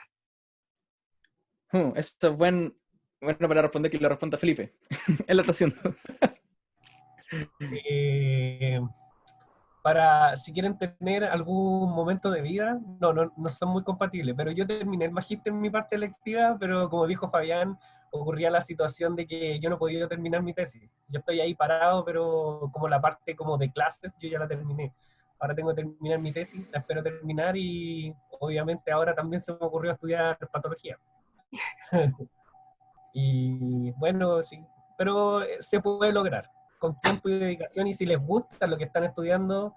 Esto es bueno para responder que lo responda Felipe. Él lo está haciendo. Eh, si quieren tener algún momento de vida, no son muy compatibles, pero yo terminé el magíster en mi parte electiva, pero como dijo Fabián, ocurría la situación de que yo no podía terminar mi tesis. Yo estoy ahí parado, pero como la parte como de clases, yo ya la terminé. Ahora tengo que terminar mi tesis, la espero terminar y obviamente ahora también se me ocurrió estudiar patología. Y bueno, sí, pero se puede lograr con tiempo y dedicación y si les gusta lo que están estudiando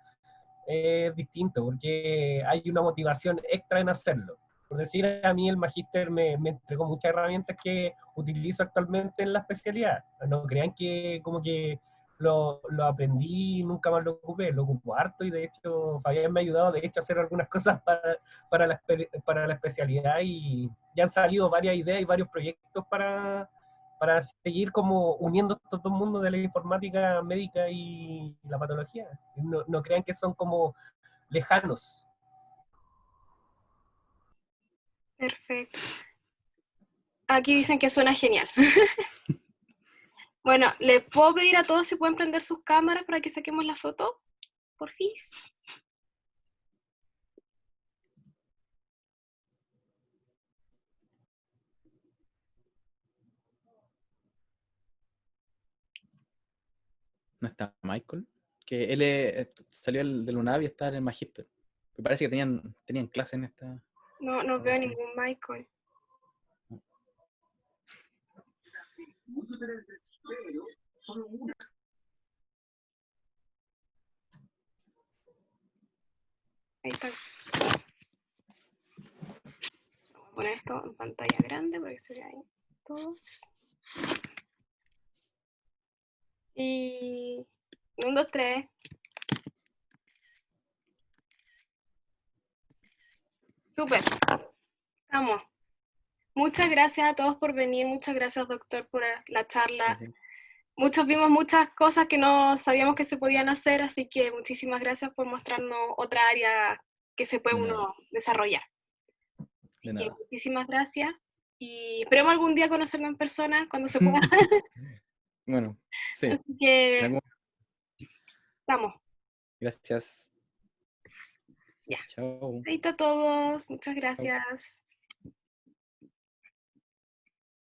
es distinto porque hay una motivación extra en hacerlo. Por decir, a mí el magíster me entregó muchas herramientas que utilizo actualmente en la especialidad. No crean que como que lo aprendí y nunca más lo ocupé, lo ocupo harto y de hecho Fabián me ha ayudado de hecho a hacer algunas cosas para la especialidad y ya han salido varias ideas y varios proyectos para seguir como uniendo estos dos mundos de la informática médica y la patología. No crean que son como lejanos. Perfecto. Aquí dicen que suena genial. Bueno, ¿les puedo pedir a todos si pueden prender sus cámaras para que saquemos la foto? Porfis. ¿No está Michael? Que él salió del UNAV y está en el Magíster. Me parece que tenían clase en esta... No, no veo grabación. ningún Michael. Ahí está. Voy a poner esto en pantalla grande para que se vea ahí todos. Y 1, 2, 3. Súper. Vamos. Muchas gracias a todos por venir. Muchas gracias, doctor, por la charla. Gracias. Muchos vimos muchas cosas que no sabíamos que se podían hacer, así que muchísimas gracias por mostrarnos otra área que se puede De uno nada. desarrollar. De Así que nada. muchísimas gracias y esperemos algún día conocernos en persona cuando se pueda. Bueno, sí. Así que en algún- vamos. Gracias. Ya. Chao. Ahí está todos. Muchas Chao. gracias.